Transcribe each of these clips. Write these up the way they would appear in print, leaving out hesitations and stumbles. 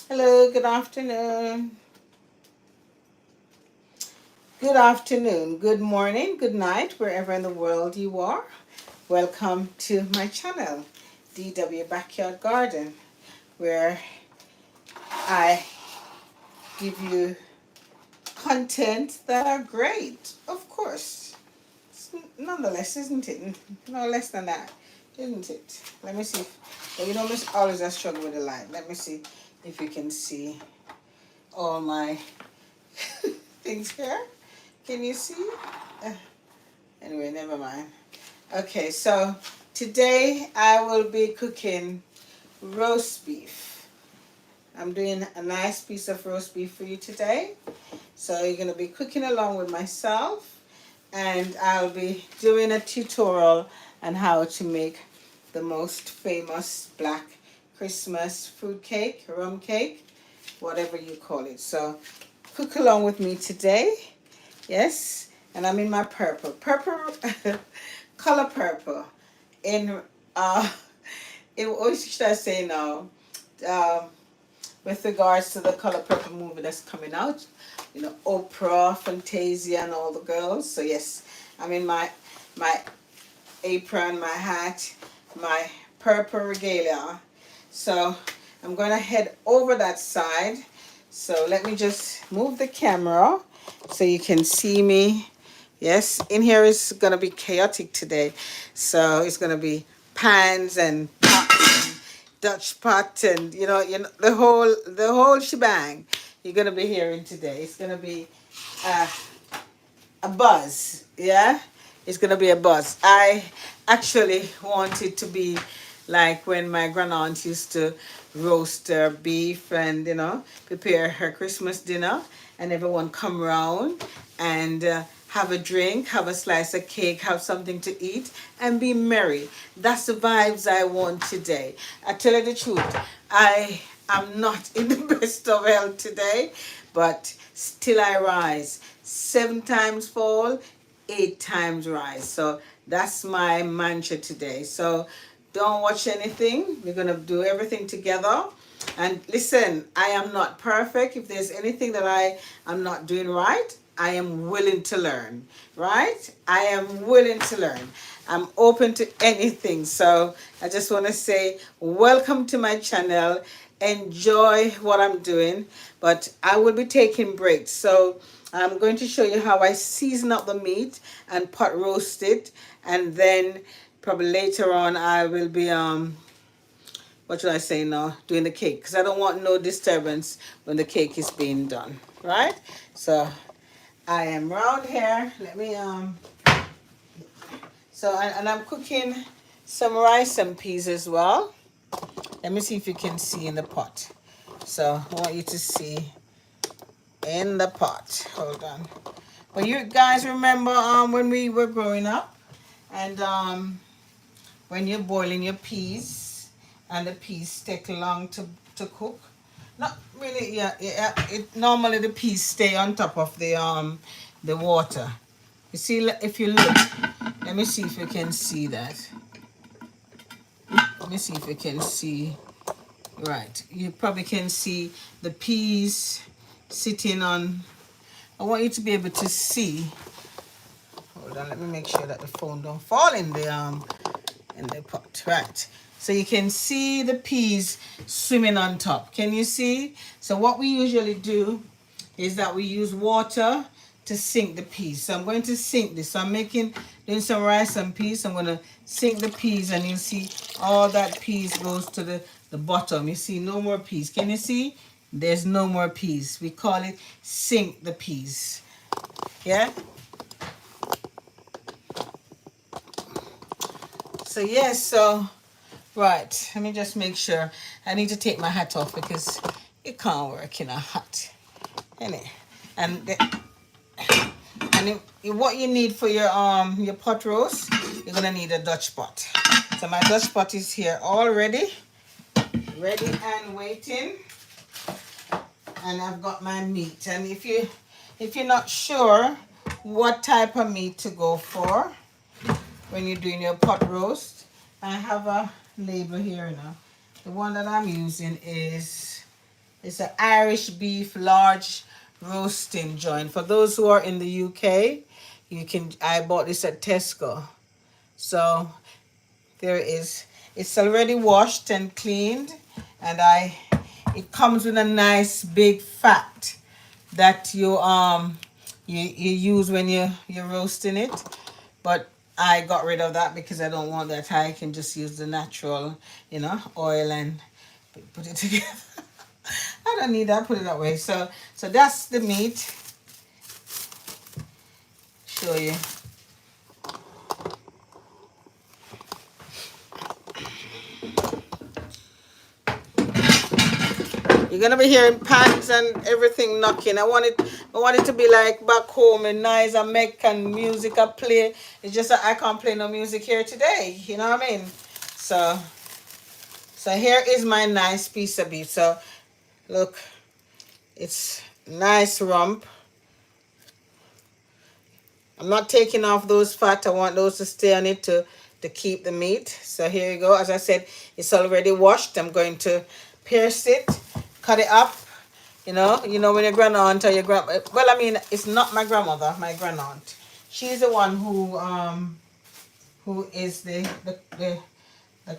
Hello, good afternoon. Good afternoon, good morning, good night, wherever in the world you are. Welcome to my channel, DW Backyard Garden, where I give you content that are great, of course. Nonetheless, isn't it? No less than that, isn't it? Let me see. Well, you know, Miss always I struggle with the light. Let me see if you can see all my things here. Can you see? Uh, Anyway, never mind. Okay, so today I will be cooking roast beef. I'm doing a nice piece of roast beef for you today. So you're going to be cooking along with myself, and I'll be doing a tutorial on how to make the most famous black Christmas fruit cake, rum cake, whatever you call it. So cook along with me today. Yes, and I'm in my purple, color purple. In what should I say now? Um, with regards to the color purple movie that's coming out, you know, Oprah, Fantasia, and all the girls. So yes, I'm in my apron, my hat, my purple regalia. So I'm gonna head over that side. So let me just move the camera so you can see me. Yes, in here is gonna be chaotic today. So it's gonna be pans and pots and Dutch pot and the whole shebang. You're gonna be hearing today. It's gonna be uh, a buzz. Yeah, it's gonna be a buzz. I actually want it to be like when my grandaunt used to roast her beef and prepare her Christmas dinner, and everyone come round and have a drink, have a slice of cake, have something to eat, and be merry. That's the vibes I want today. I tell you the truth, I am not in the best of health today, but still I rise. 7 times fall, 8 times rise. So that's my mantra today. So don't watch anything. We're going to do everything together. And listen, I am not perfect. If there's anything that I am not doing right, I am willing to learn, right? I am willing to learn. I'm open to anything. So I just want to say welcome to my channel. Enjoy what I'm doing, but I will be taking breaks. So I'm going to show you how I season up the meat and pot roast it, and then probably later on I will be what should I say now, doing the cake, because I don't want no disturbance when the cake is being done, right? So I am round here. Let me and I'm cooking some rice and peas as well. Let me see if you can see in the pot. So I want you to see in the pot. Hold on. But you guys remember when we were growing up, and when you're boiling your peas and the peas take long to cook. Not really, yeah. It normally the peas stay on top of the water. You see, if you look, let me see if you can see that. Let me see if you can see. Right, you probably can see the peas sitting on. I want you to be able to see. Hold on, let me make sure that the phone don't fall in the pot. Right. So you can see the peas swimming on top. Can you see? So what we usually do is that we use water to sink the peas. So I'm going to sink this. So I'm doing some rice and peas. I'm going to sink the peas, and you'll see all that peas goes to the bottom. You see no more peas. Can you see? There's no more peas. We call it sink the peas. Yeah? So yes, so right. Let me just make sure. I need to take my hat off because it can't work in a hat. Anyway, and what you need for your pot roast, you're gonna need a Dutch pot. So my Dutch pot is here already, ready and waiting. And I've got my meat. And if you're not sure what type of meat to go for when you're doing your pot roast, I have a label here now. The one that I'm using is It's an Irish beef large roasting joint. For those who are in the UK, I bought this at Tesco. So there it is. It's already washed and cleaned, and it comes with a nice big fat that you use when you're roasting it. But I got rid of that because I don't want that. I can just use the natural, oil and put it together. I don't need that. Put it that way. So that's the meat. Show you. You're gonna be hearing pans and everything knocking. I want it to be like back home and nice and make and music I play. It's just that I can't play no music here today. You know what I mean? So here is my nice piece of beef. So look, it's nice rump. I'm not taking off those fat. I want those to stay on it to keep the meat. So here you go. As I said, it's already washed. I'm going to pierce it, cut it up. You know when your grandaunt or your well, I mean, it's not my grandmother, my grandaunt. She's the one who is the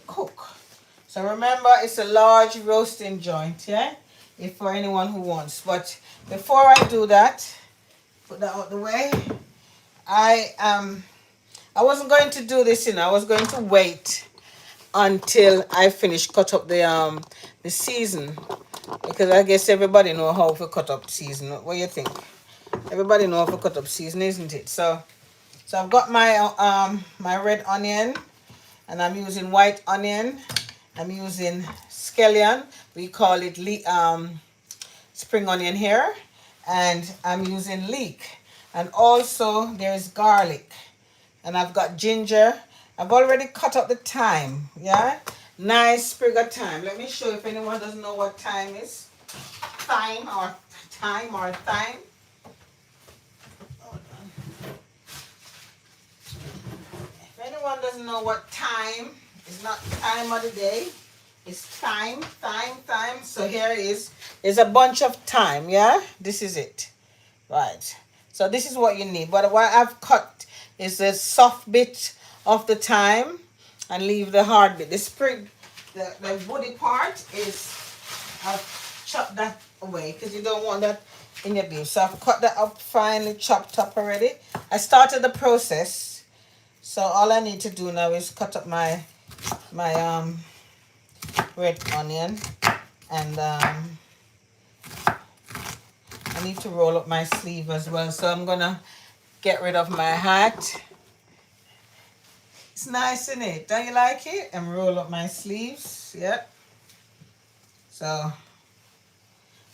cook. So remember, it's a large roasting joint, yeah? If for anyone who wants. But before I do that, put that out the way. I wasn't going to do this, I was going to wait until I finish cut up the season, because I guess everybody know how to cut up season. What do you think? Everybody know how to cut up season, isn't it? So I've got my my red onion, and I'm using white onion. I'm using scallion. We call it spring onion here, and I'm using leek. And also there's garlic, and I've got ginger. I've already cut up the thyme, yeah? Nice sprig of thyme. Let me show if anyone doesn't know what thyme is. Thyme or thyme. Hold on. If anyone doesn't know what thyme, it's not time of the day. It's thyme. So here is a bunch of thyme, yeah? This is it. Right. So this is what you need. But what I've cut is the soft bit of the thyme and leave the hard bit. The sprig, the woody part is, I've chopped that away because you don't want that in your beef. So I've cut that up finely chopped up already. I started the process. So all I need to do now is cut up my red onion, and I need to roll up my sleeve as well. So I'm gonna get rid of my hat. It's nice, isn't it? Don't you like it? And roll up my sleeves. Yep. So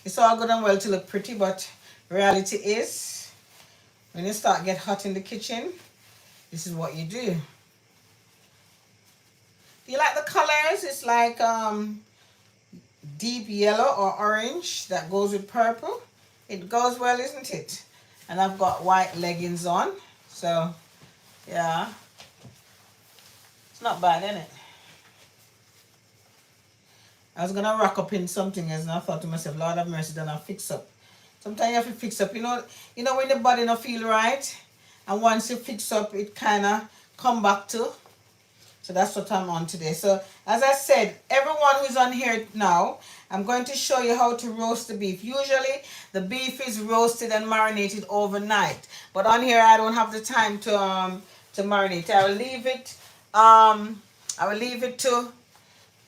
it's all good and well to look pretty, but reality is when you start get hot in the kitchen, this is what you do. Do you like the colors? It's like deep yellow or orange that goes with purple. It goes well, isn't it? And I've got white leggings on. So, yeah. It's not bad, isn't it? I was going to rock up in something else, and I thought to myself, Lord have mercy, then I'll fix up. Sometimes you have to fix up. You know when the body don't feel right? And once you fix up, it kind of come back to. So that's what I'm on today. So as I said, everyone who's on here now, I'm going to show you how to roast the beef. Usually the beef is roasted and marinated overnight, but on here I don't have the time to marinate. I will leave it to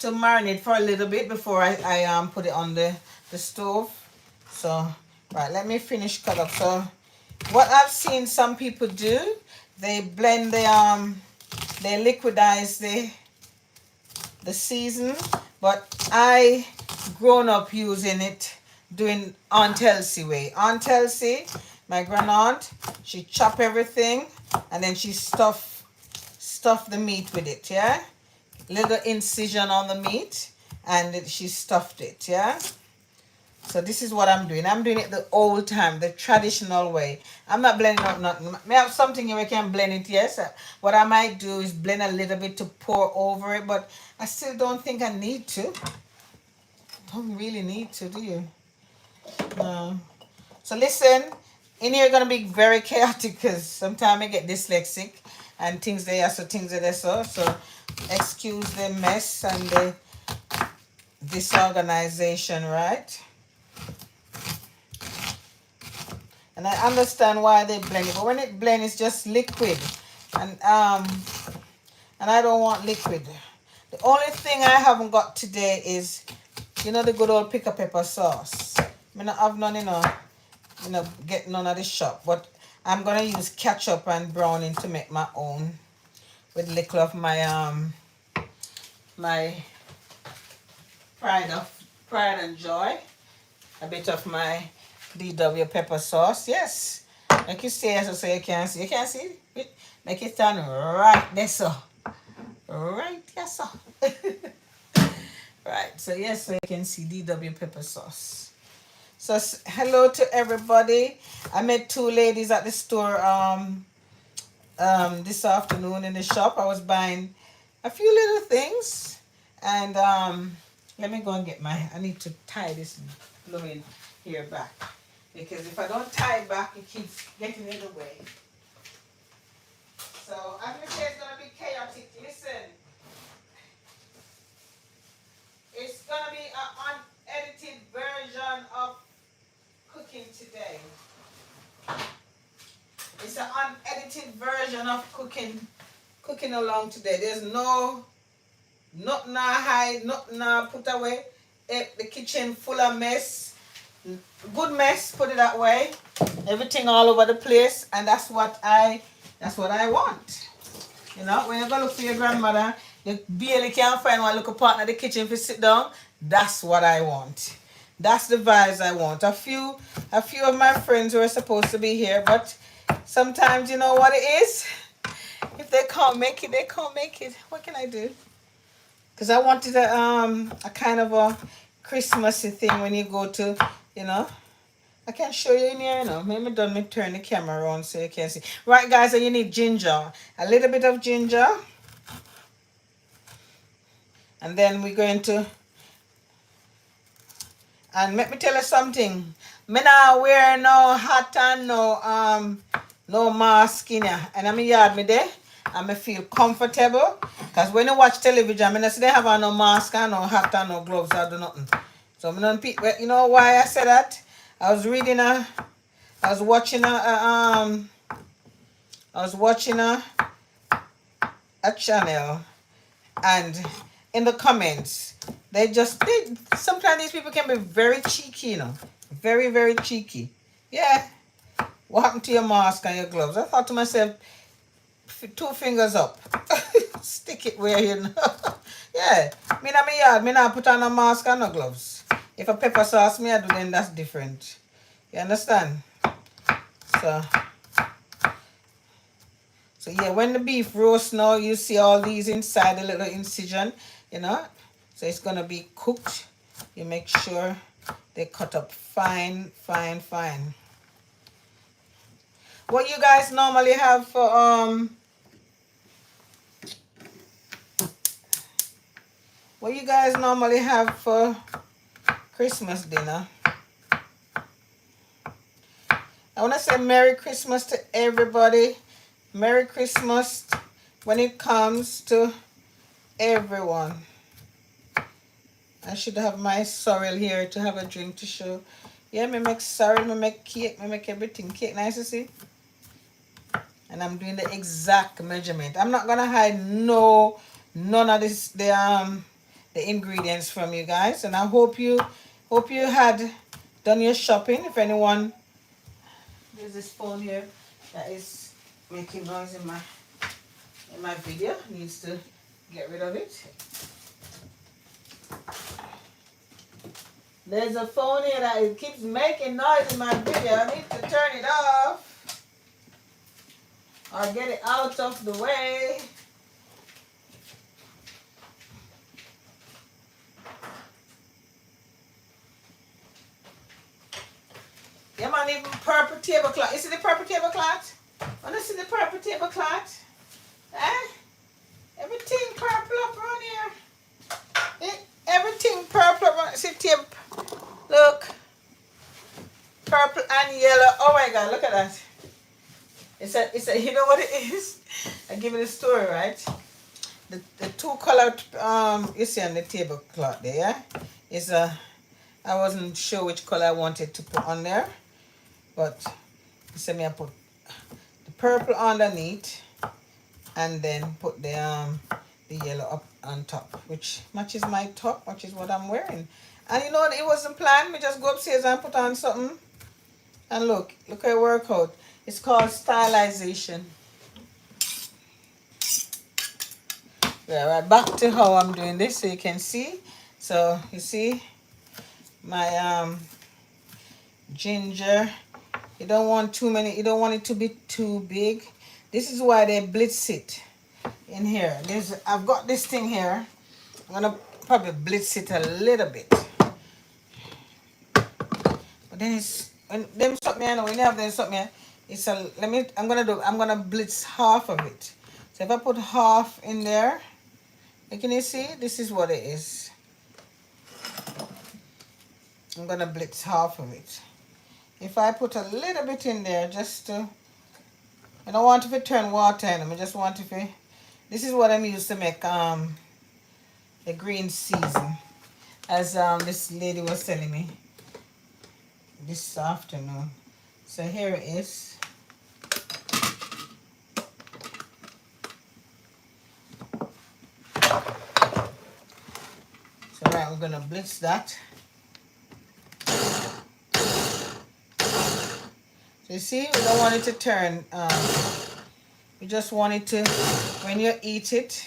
marinate for a little bit before I put it on the stove. So right, let me finish cut up. So what I've seen some people do, they blend they liquidize the season, but I grown up using it, doing Aunt Elsie way. Aunt Elsie, my grandaunt, she chop everything and then she stuff the meat with it, yeah? Little incision on the meat, and she stuffed it, yeah? So this is what I'm doing. I'm doing it the old time, the traditional way. I'm not blending up nothing. May have something you can blend it, yes. What I might do is blend a little bit to pour over it, but I still don't think I need to. don't really need to, do you? No. So listen, in here gonna be very chaotic because sometimes I get dyslexic and things they are so things that they so excuse the mess and the disorganization, right? And I understand why they blend it, but when it blends, it's just liquid, and I don't want liquid. The only thing I haven't got today is, you know, the good old pickle pepper sauce. I don't have none, get none at the shop, but I'm gonna use ketchup and browning to make my own with a little of my my pride and joy, a bit of my DW pepper sauce. Yes, like you say, so you can see. You can see it. Make it stand right there, so right there, so right. So yes, so you can see DW pepper sauce. So hello to everybody. I met two ladies at the store this afternoon in the shop. I was buying a few little things, and let me go and get my. I need to tie this blowing here back, because if I don't tie it back, it keeps getting in the way. So as we say, it's gonna be chaotic. Listen, it's gonna be an unedited version of cooking today. It's an unedited version of cooking along today. There's nothing I hide, nothing I put away. The kitchen full of mess. Good mess, put it that way. Everything all over the place, and that's what I want. You know, when you go look for your grandmother, you barely can't find one little partner in the kitchen to sit down. That's what I want. That's the vibes I want. A few of my friends were supposed to be here, but sometimes you know what it is. If they can't make it, they can't make it. What can I do? Because I wanted a kind of a Christmassy thing when you go to, I can show you in here, Maybe me turn the camera around so you can see. Right, guys, so you need ginger. A little bit of ginger. And then we're going to... And let me tell you something. Me not wear no hat and no mask in here. And I'm in yard me there. And I feel comfortable. Because when you watch television, I see they have no mask and no hat and no gloves or do nothing. So I don't pick. You know why I said that? I was watching a channel, and in the comments, sometimes these people can be very cheeky, very, very cheeky. Yeah. What happened to your mask and your gloves? I thought to myself, 2 fingers up. Stick it where you know. Yeah. Me in my yard, me not put on a mask and no gloves. If a pepper sauce me I do, then that's different. You understand? So yeah, when the beef roasts now, you see all these inside the little incision, So it's gonna be cooked. You make sure they cut up fine, fine, fine. What you guys normally have for Christmas dinner? I want to say Merry Christmas to everybody. Merry Christmas when it comes to everyone. I should have my sorrel here to have a drink to show. Yeah, me make sorrel, me make cake, me make everything. Cake nice to see. And I'm doing the exact measurement. I'm not gonna hide none of the ingredients from you guys. And I hope you had done your shopping. If anyone, there's this phone here that is making noise in my video. Needs to get rid of it. There's a phone here that it keeps making noise in my video. I need to turn it off or get it out of the way. Yeah, man, even purple tablecloth. You see the purple tablecloth? Wanna see the purple tablecloth? Eh? Everything purple up around here. Everything purple. See, table. Look, purple and yellow. Oh my God, look at that. It's a. You know what it is? I give you the story, right? The two colored you see on the tablecloth there, yeah? Is a. I wasn't sure which color I wanted to put on there, but you see me I put the purple underneath, and then put the yellow up on top, which matches my top, which is what I'm wearing. And you know it wasn't planned. Me just go upstairs and put on something, and look how it work out. It's called stylization. Yeah, right, back to how I'm doing this so you can see. So you see my ginger. You don't want too many, you don't want it to be too big. This is why they blitz it in here. I've got this thing here. I'm gonna probably blitz it a little bit. But then it's when them something I know when you have them something it's a I'm gonna blitz half of it. So if I put half in there, can you see? This is what it is. I'm gonna blitz half of it. If I put a little bit in there, just to, I don't want it to turn water in them. I just want it to, this is what I'm used to make the green season, as this lady was telling me this afternoon. So here it is. So right, we're gonna blitz that. So you see, we don't want it to turn. We just want it to, when you eat it,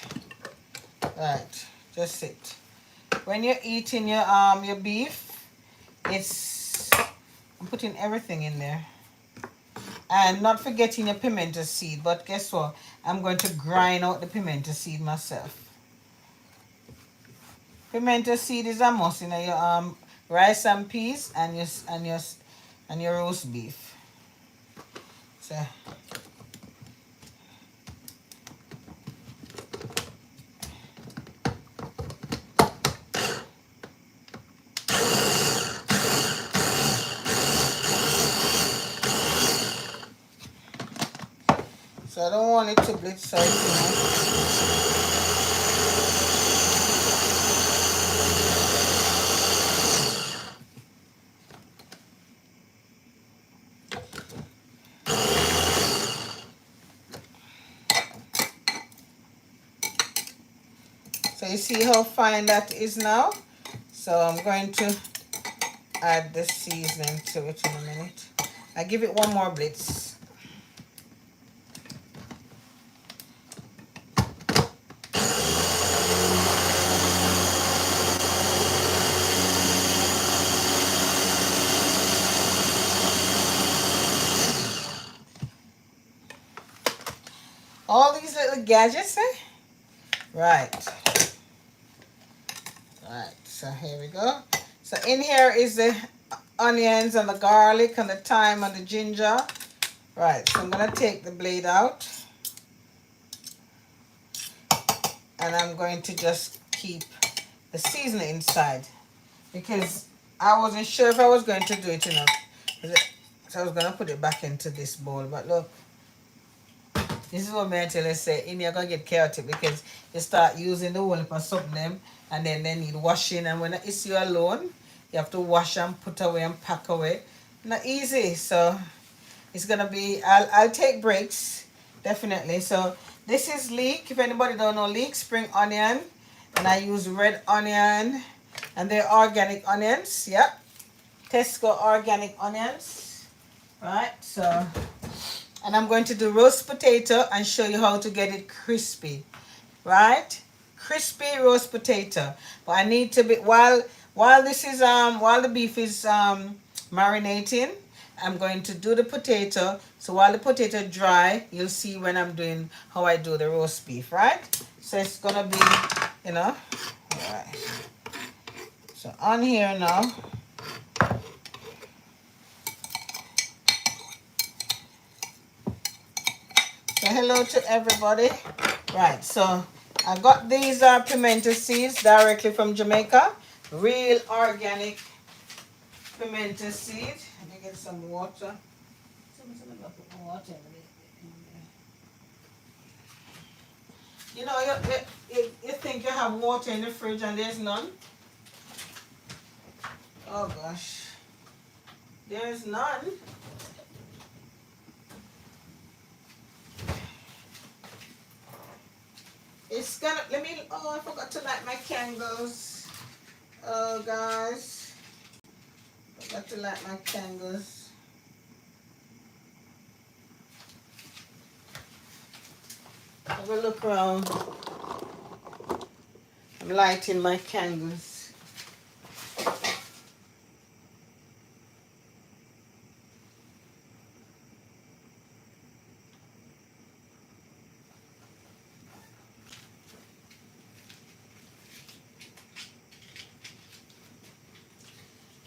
right? Just sit. When you're eating your beef, I'm putting everything in there, and not forgetting your pimento seed. But guess what? I'm going to grind out the pimento seed myself. Pimento seed is a must in your rice and peas and your roast beef. So I don't want it to blitz out too much. So you see how fine that is now? So I'm going to add the seasoning to it in a minute. I give it one more blitz. All these little gadgets, eh? Right. Right, so here we go. So in here is the onions and the garlic and the thyme and the ginger. Right, so I'm going to take the blade out. And I'm going to just keep the seasoning inside, because I wasn't sure if I was going to do it enough. So I was going to put it back into this bowl. But look, this is what I tell you, say, in you're going to get chaotic, because you start using the whole heap of something them, and then they need washing, and when it's you alone, you have to wash and put away and pack away. Not easy. So it's going to be, I'll take breaks, definitely. So this is leek. If anybody don't know leek, spring onion, and I use red onion, and they're organic onions. Yep, Tesco organic onions. Right, so, and I'm going to do roast potato and show you how to get it crispy. Right, crispy roast potato. But I need to be, while this is while the beef is marinating, I'm going to do the potato. So while the potato dry, you'll see when I'm doing how I do the roast beef, right? So it's gonna be, you know, all right. So on here now, so hello to everybody. Right, so I got these pimento seeds directly from Jamaica. real organic pimento seed. Let me get some water. Put water in it. You know, you think you have water in the fridge and there's none? Oh gosh. There's none. It's gonna, let me, oh, I forgot to light my candles. Oh guys. Forgot to light my candles. Have a look around. I'm lighting my candles.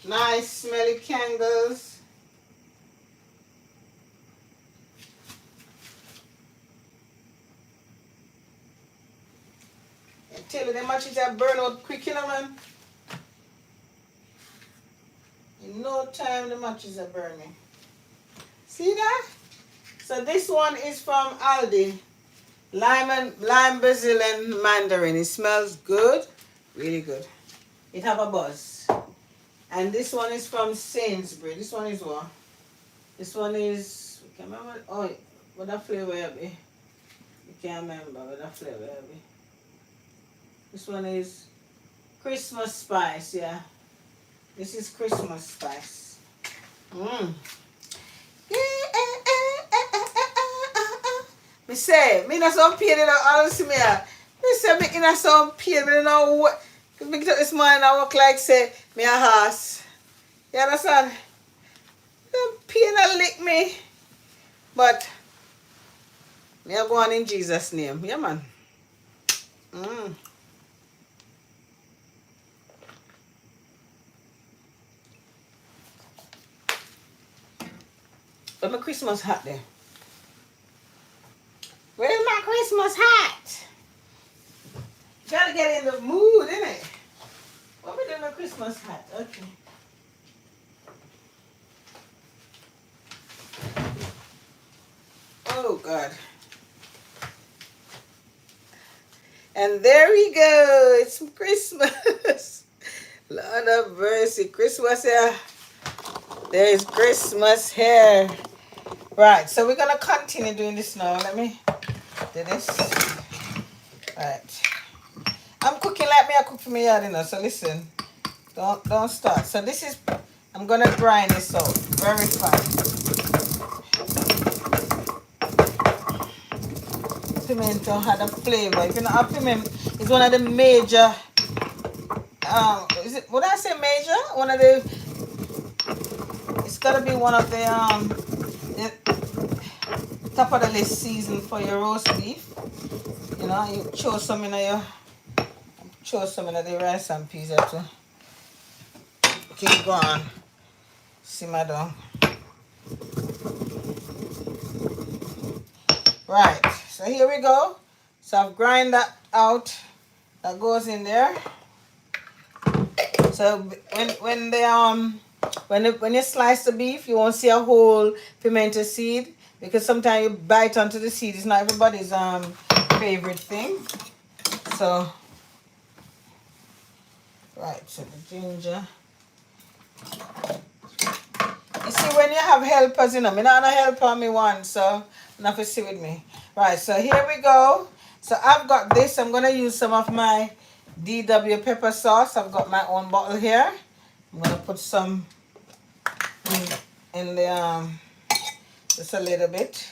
Nice smelly candles. I tell you, the matches that burn out quick, you know, man. In no time, the matches are burning. See that? So this one is from Aldi. Lime, basil, and mandarin. It smells good, really good. It have a buzz. And this one is from Sainsbury. This one is what? This one is, I can't remember. Oh, what that flavor be? I can't remember what that flavor be. This one is Christmas spice, yeah. This is Christmas spice. Mmm. Me say, me not some pain in the house, me. Me say, me in some pain, me don't know what. Me get up this morning, I walk like, say, me a horse. You understand? The pain a lick me. But, me a go on in Jesus' name. Yeah, man. Mm. Where's my Christmas hat there? Where's my Christmas hat? Gotta get in the mood, innit? What we doing my Christmas hat? Okay. Oh God. And there we go. It's Christmas. Lord of mercy. Christmas here. There is Christmas here. Right, so we're gonna continue doing this now. Let me do this. Right. I'm cooking like me I cook for me yard, you know, so listen. Don't start. So this is, I'm gonna grind this out very fine. Pimento had a flavor. If you know, pimento is one of the major. Is it? Would I say major? One of the. It's gotta be one of the top of the list season for your roast beef. You know, you throw some in your. Throw some in the rice and peas to keep going. Simmer down. Right, so here we go. So I've grind that out. That goes in there. So when you slice the beef, you won't see a whole pimento seed because sometimes you bite onto the seed. It's not everybody's favorite thing. So right, so the ginger. You see, when you have helpers, you know, me not a helper me one, so nothing to see with me. Right, so here we go. So I've got this. I'm gonna use some of my DW pepper sauce. I've got my own bottle here. I'm gonna put some in the just a little bit.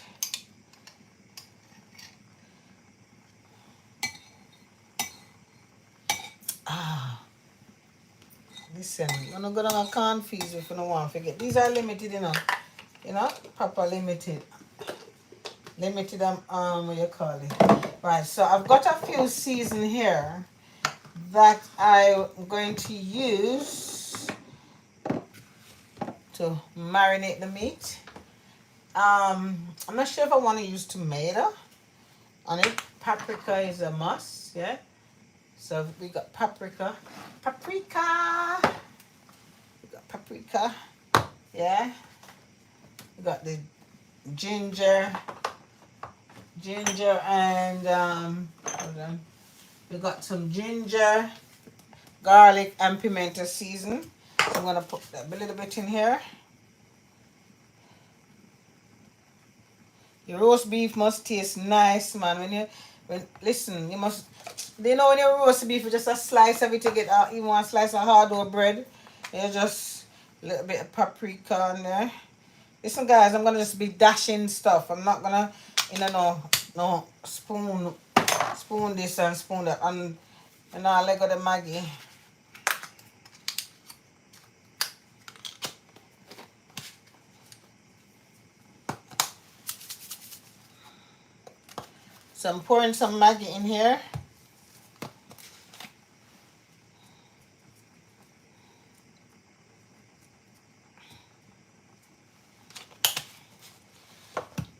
Listen, I'm not gonna confuse if you don't want to forget. These are limited, you know, proper limited. Limited, what you call it? Right, so I've got a few season here that I'm going to use to marinate the meat. I'm not sure if I want to use tomato on it. Paprika is a must, yeah. So we got paprika. Paprika! We got paprika. Yeah. We got the ginger. Ginger and, hold on. We got some ginger, garlic, and pimento season. So I'm going to put a little bit in here. Your roast beef must taste nice, man. Listen, you must. You know when you roast beef, you just a slice of it to get out. Even one slice of hard bread. You just a little bit of paprika on there. Listen, guys, I'm gonna just be dashing stuff. I'm not gonna, no spoon this and spoon that, and I let go the Maggi. So I'm pouring some Maggi in here.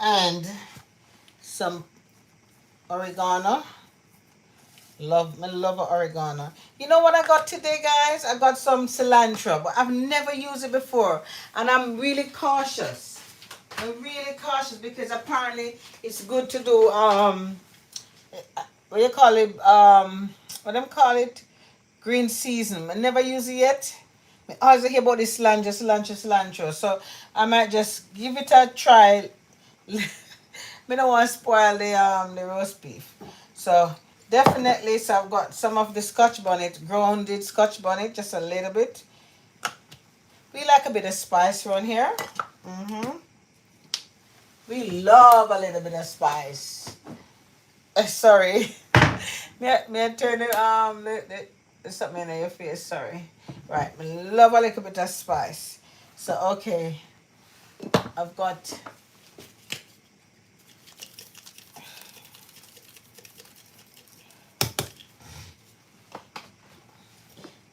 And some oregano. Love oregano. You know what I got today, guys? I got some cilantro, but I've never used it before. And I'm really cautious. I'm really cautious because apparently it's good to do, what do you call it? What do you call it? Green season. I never use it yet. I always hear about this cilantro. So I might just give it a try. Me don't want to spoil the roast beef. So definitely, so I've got some of the Scotch bonnet, grounded Scotch bonnet, just a little bit. We like a bit of spice around here. We love a little bit of spice. Sorry. may I turn it there's something in your face, sorry. Right, we love a little bit of spice. So okay. I've got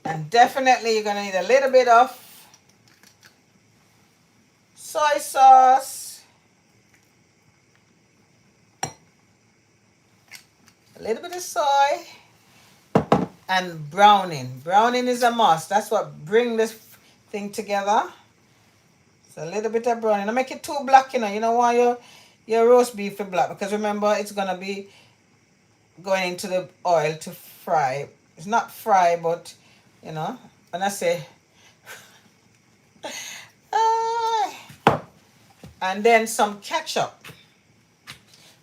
and definitely you're gonna need a little bit of soy sauce. A little bit of soy. And browning. Browning is a must. That's what brings this thing together. So a little bit of browning. Don't make it too black, you know. You don't want your roast beef to black because remember it's gonna be going into the oil to fry. It's not fry, but you know, when I say and then some ketchup.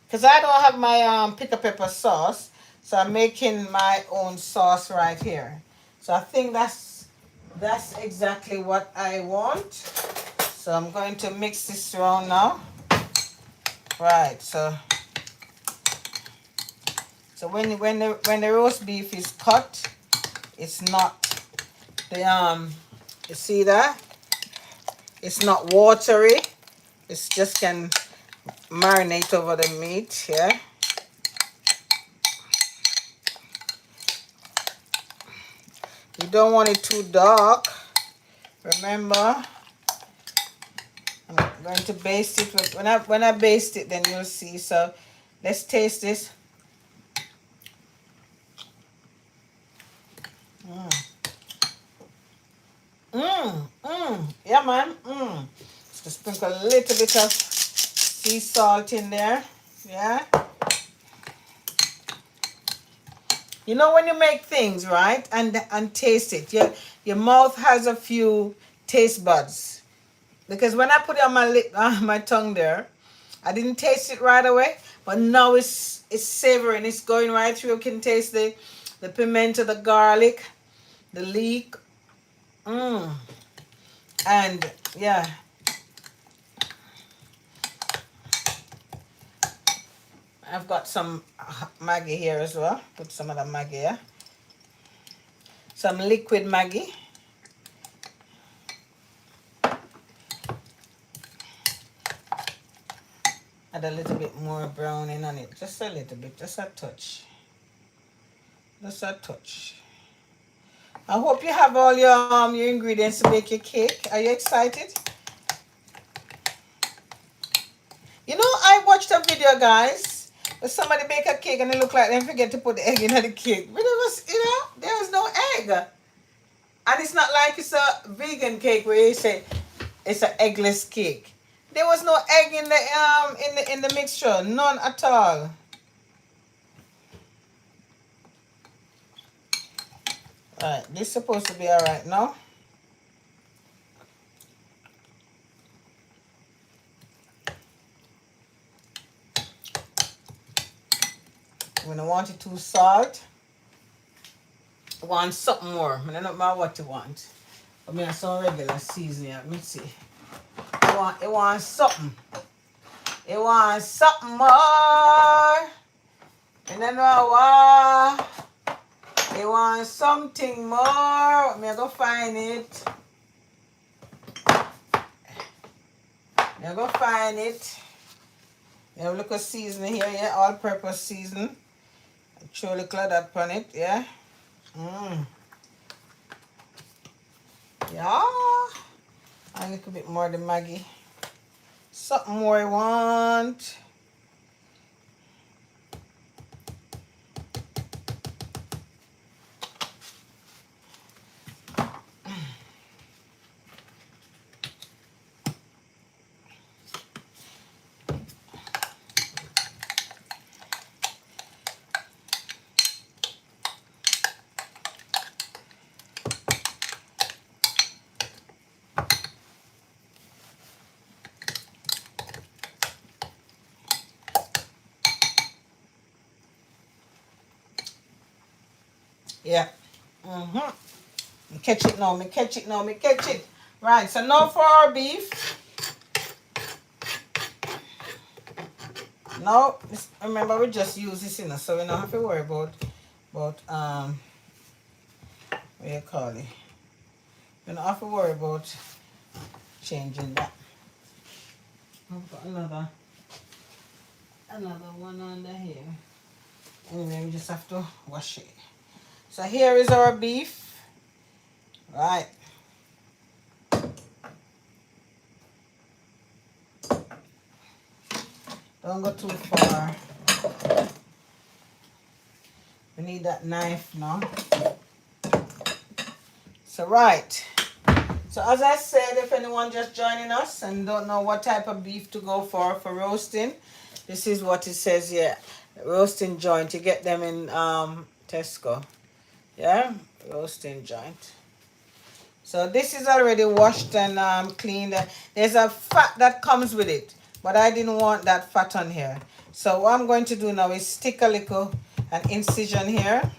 Because I don't have my pickle pepper sauce. So I'm making my own sauce right here. So I think that's exactly what I want. So I'm going to mix this around now. Right, so when the roast beef is cut, it's not the you see that? It's not watery. It's just can marinate over the meat, yeah. You don't want it too dark. Remember, I'm going to baste it with, when I baste it, then you'll see. So let's taste this. Yeah, man. Just sprinkle a little bit of sea salt in there. Yeah. You know when you make things, right, and taste it, your mouth has a few taste buds. Because when I put it on my lip, my tongue there, I didn't taste it right away, but now it's savory and it's going right through. You can taste the pimento, the garlic, the leek, and yeah. I've got some Maggi here as well. Put some of the Maggi here. Some liquid Maggi. Add a little bit more browning on it. Just a little bit. Just a touch. Just a touch. I hope you have all your ingredients to make your cake. Are you excited? You know, I watched a video, guys. But somebody bake a cake and it look like they forget to put the egg in the cake. But it was, there was no egg. And it's not like it's a vegan cake where you say it's an eggless cake. There was no egg in the mixture, none at all. Alright, this is supposed to be alright now. We don't want it too salt. I want something more. I don't know what you want. But I have some regular seasoning. Let me see. It wants something. It wants something more. I don't know what. It wants something more. I'm going to find it. I'm going to find it. You have a little seasoning here, yeah, all-purpose season. Throw a little of that on it, yeah. Yeah. A little bit more of the Maggi. Something more I want. Yeah. Catch it now, me catch it now, me catch it. Right, so now for our beef. Now, remember we just use this, so we don't have to worry about what do you call it? We don't have to worry about changing that. I've got another one under here. Anyway, we just have to wash it. So here is our beef. Right. Don't go too far. We need that knife now. So right. So as I said, if anyone just joining us and don't know what type of beef to go for roasting, this is what it says here. Roasting joint. You get them in Tesco. Yeah, roasting joint. So this is already washed and cleaned. There's a fat that comes with it, but I didn't want that fat on here. So what I'm going to do now is stick an incision here.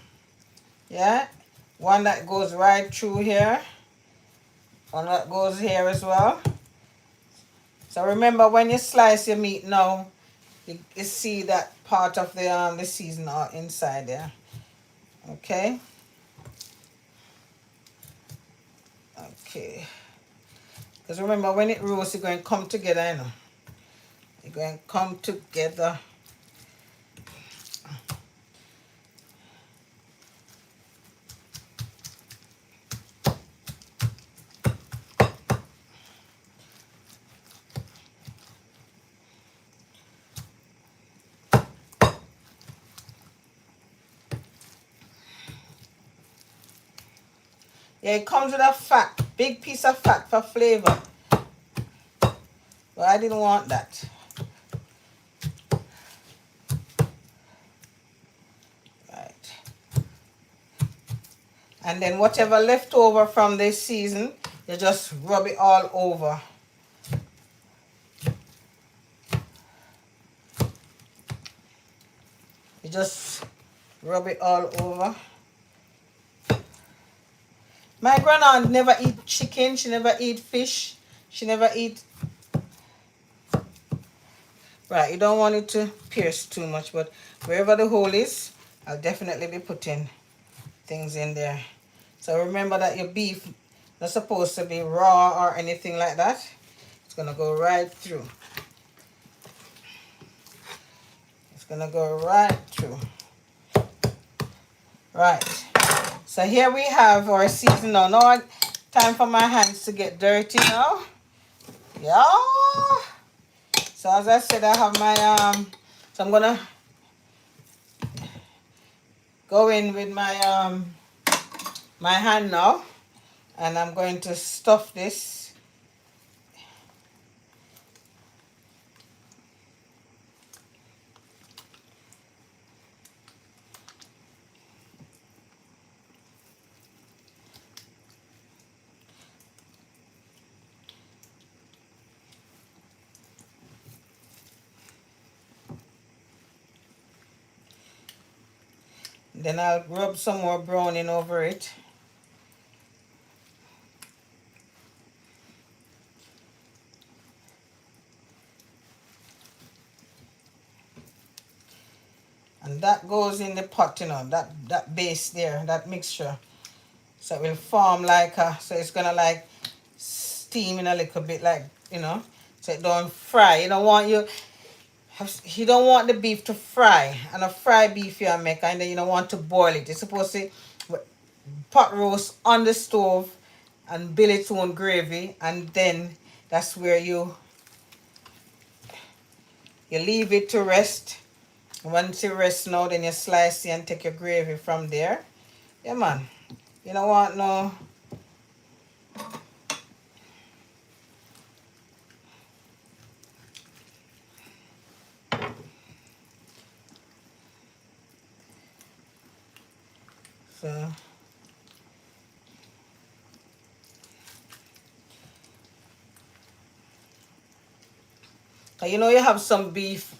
Yeah, one that goes right through here. One that goes here as well. So remember, when you slice your meat now, you see that part of the season inside there. Okay. Okay. Because remember, when it roasts, it's going to come together, you know. It's going to come together. Yeah, it comes with a fat, big piece of fat for flavor. But I didn't want that. Right. And then whatever left over from this season, you just rub it all over. You just rub it all over. My grandaunt never eat chicken. She never eat fish. She never eat. Right, you don't want it to pierce too much, but wherever the hole is, I'll definitely be putting things in there. So remember that your beef not supposed to be raw or anything like that. It's going to go right through. It's going to go right through. Right. So here we have our season now. Now time for my hands to get dirty now. Yeah. So as I said, I have my so I'm gonna go in with my hand now, and I'm going to stuff this. Then I'll rub some more browning over it. And that goes in the pot, you know, that base there, that mixture. So it will form like so it's gonna like steam in a little bit, like, you know, so it don't fry. You don't want the beef to fry. And a fried beef you make, and then you don't want to boil it. You're supposed to pot roast on the stove and build its own gravy, and then that's where you leave it to rest. Once it rests now, then you slice it and take your gravy from there. Yeah, man. You don't want no... So... You know, you have some beef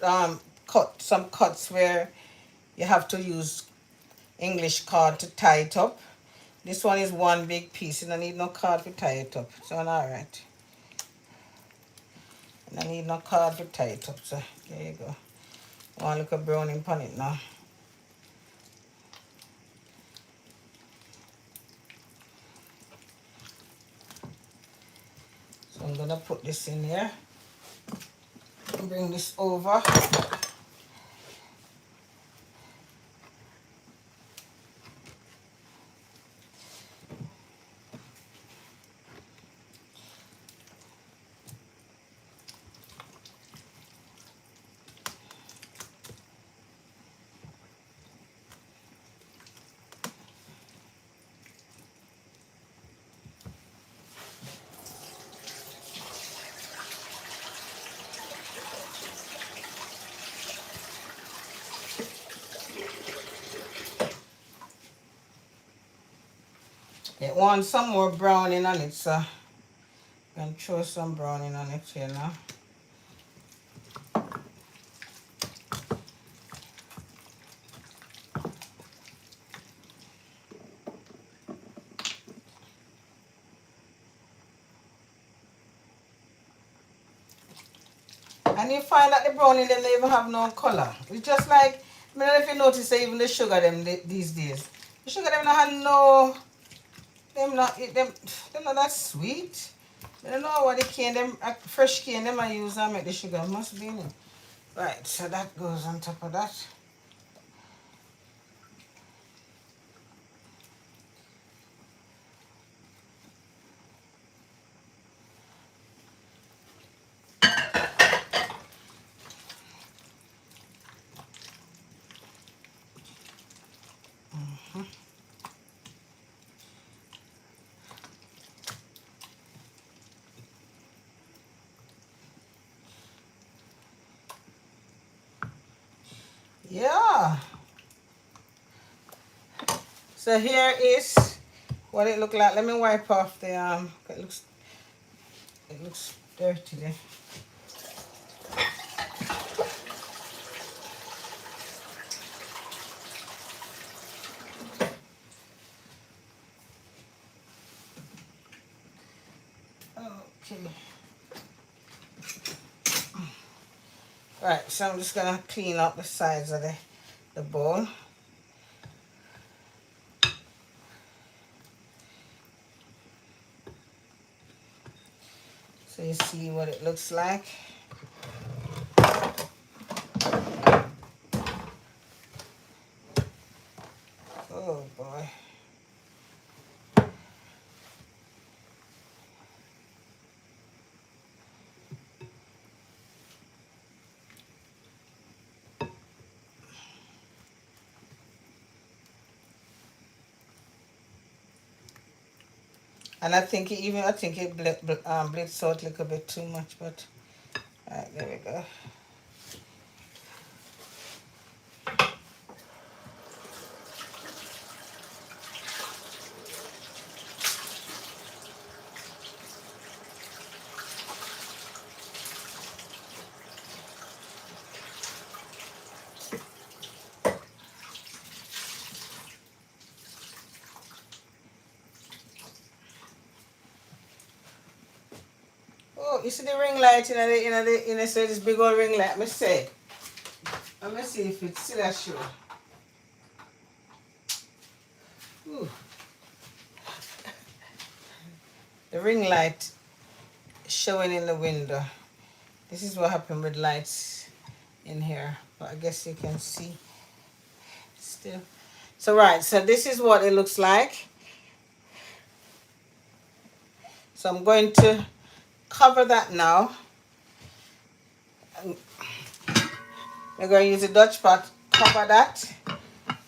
some cuts where you have to use English cord to tie it up. This one is one big piece. You don't need no cord to tie it up. So alright. You don't need no cord to tie it up. So there you go. One little browning pan it now. So I'm gonna put this in here. Bring this over. It wants some more browning on it, so I'm going to throw some browning on it here now. And you find that the brownie them, they even have no color. It's just like, I don't know if you notice that even the sugar them these days. The sugar them not have no, them not that sweet. I don't know what the cane them, fresh cane them I use and make the sugar. Must be in it. Right, so that goes on top of that. Yeah. So here is what it look like. Let me wipe off the it looks dirty there. Okay. Right, so I'm just gonna clean up the sides of the bowl. So you see what it looks like. Oh boy. And I think it blitzed out a little bit too much, but alright, there we go. Oh, you see the ring light in the so this big old ring light. Let me see if it's still a show. Ooh. The ring light showing in the window. This is what happened with lights in here, but I guess you can see still. So right, so this is what it looks like. So I'm going to cover that now. We're going to use a Dutch pot, cover that,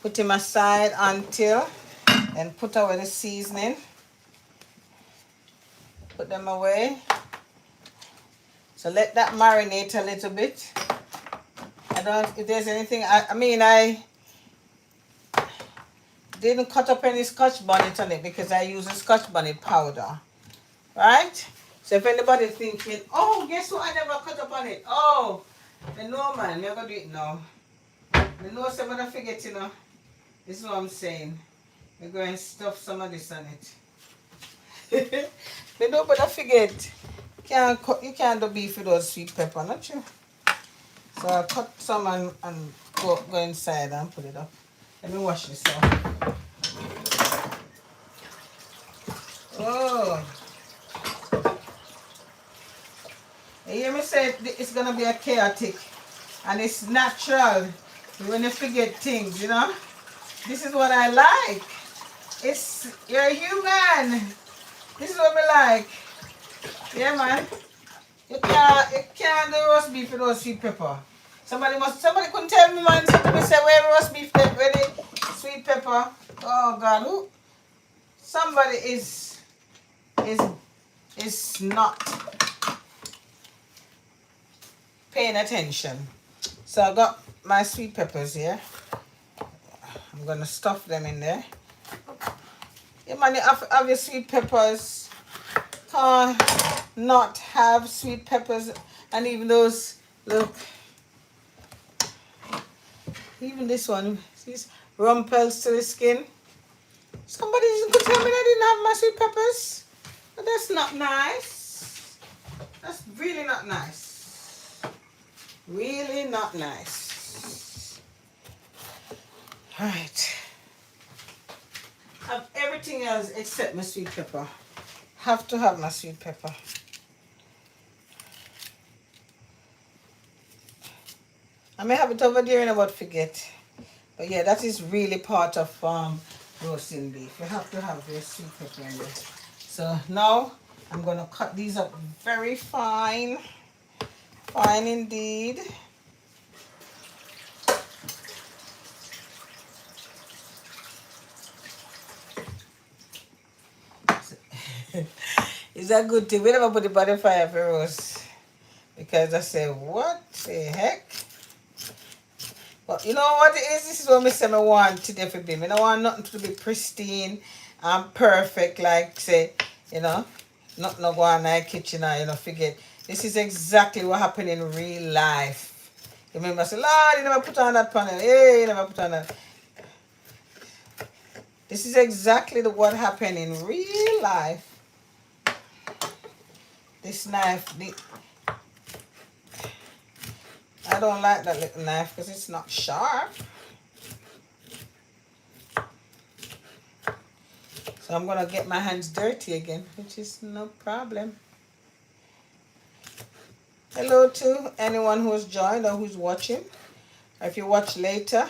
put him aside until, and put away the seasoning. Put them away. So let that marinate a little bit. I don't know if there's anything, I didn't cut up any Scotch bonnet on it because I use a Scotch bonnet powder. Right? So if anybody thinking, oh, guess what, I never cut up on it. Oh, I know, man, you're going to do it now. I know someone I forget, you know. This is what I'm saying. We're going to stuff some of this on it. They don't but I forget. You can't do beef with those sweet pepper, not you? So I'll cut some and go inside and put it up. Let me wash this off. Oh. You hear me say it's going to be a chaotic. And it's natural when you forget things, you know. This is what I like. You're human. This is what we like. Yeah, man. You can't do roast beef with those sweet pepper. Somebody couldn't tell me, man. Somebody say where roast beef with the sweet pepper. Oh God, who? Somebody is not paying attention. So I got my sweet peppers here. I'm gonna stuff them in there. Yeah, man, you have your sweet peppers. Can't not have sweet peppers, and even those, look, even this one, these rumples to the skin. Somebody could tell me I didn't have my sweet peppers. But that's not nice. That's really not nice. Really not nice. Alright. Have everything else except my sweet pepper. Have to have my sweet pepper. I may have it over there and I would forget. But yeah, that is really part of roasting beef. You have to have your sweet pepper in there. So now I'm going to cut these up very fine. Fine indeed. It's a good thing. We never put it by the fire for roast. Because I say, what the heck? But you know what it is? This is what I say I want today for beef. I don't want nothing to be pristine and perfect. Like, say, you know, nothing go on in the kitchen or, you know, forget. This is exactly what happened in real life. You remember, I say, Lord, you never put on that panel. Hey, you never put on that. This is exactly what happened in real life. This knife, I don't like that little knife because it's not sharp. So I'm going to get my hands dirty again, which is no problem. Hello to anyone who's joined or who's watching. Or if you watch later.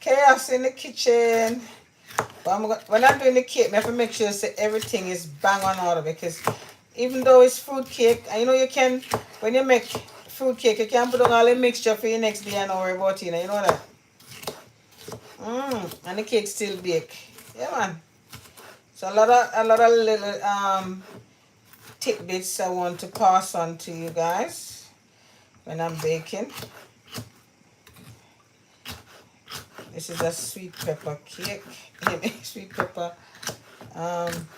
Chaos in the kitchen. But when I'm doing the cake, I have to make sure that everything is bang on order, because even though it's fruit cake, and you know you can, when you make fruit cake, you can put on all the mixture for your next day and not worry about it, you know that? And the cake still bake. Yeah, man. So a lot of little tidbits I want to pass on to you guys when I'm baking. This is a sweet pepper cake. Sweet pepper um,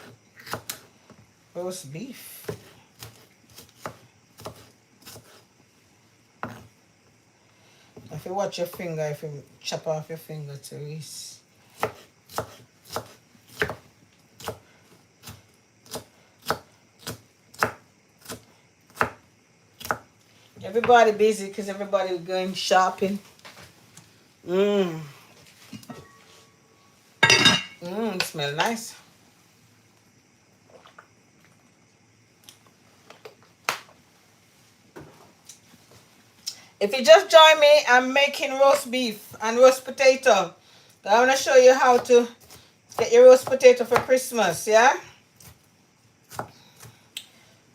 roast beef. If you watch your finger, if you chop off your finger, Therese. Everybody busy because everybody going shopping. Smell nice. If you just join me, I'm making roast beef and roast potato. I want to show you how to get your roast potato for Christmas, yeah?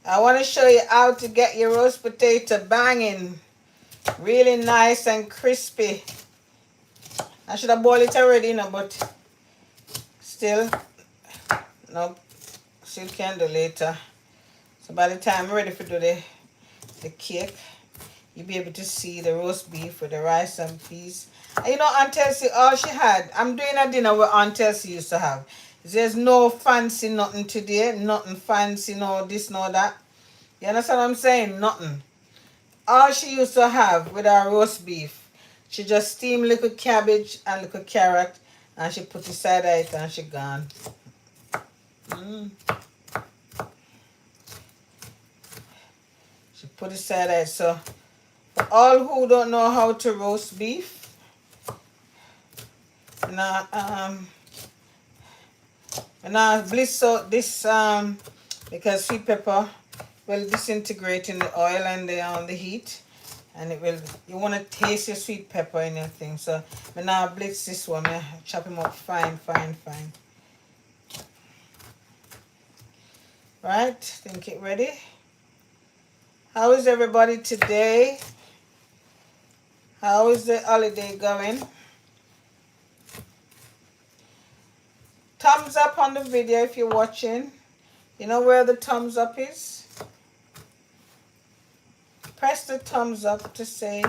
I want to show you how to get your roast potato banging. Really nice and crispy. I should have boiled it already, but still, no, still can do later. So by the time I'm ready to do the cake, you'll be able to see the roast beef with the rice and peas. And you know, Aunt Elsie, all she had, I'm doing a dinner where Aunt Elsie used to have. There's no fancy nothing today, nothing fancy, no this, no that. You understand what I'm saying? Nothing. All she used to have with her roast beef, she just steam little cabbage and little carrot and she put it side of it and she gone. She put it side of it. So for all who don't know how to roast beef, now bliss out this because sweet pepper will disintegrate in the oil and the heat, and it will, you want to taste your sweet pepper in your thing. So now blitz this one, chop him up fine. Right, think it ready. How is everybody today? How is the holiday going? Thumbs up on the video if you're watching. You know where the thumbs up is? Press the thumbs up to say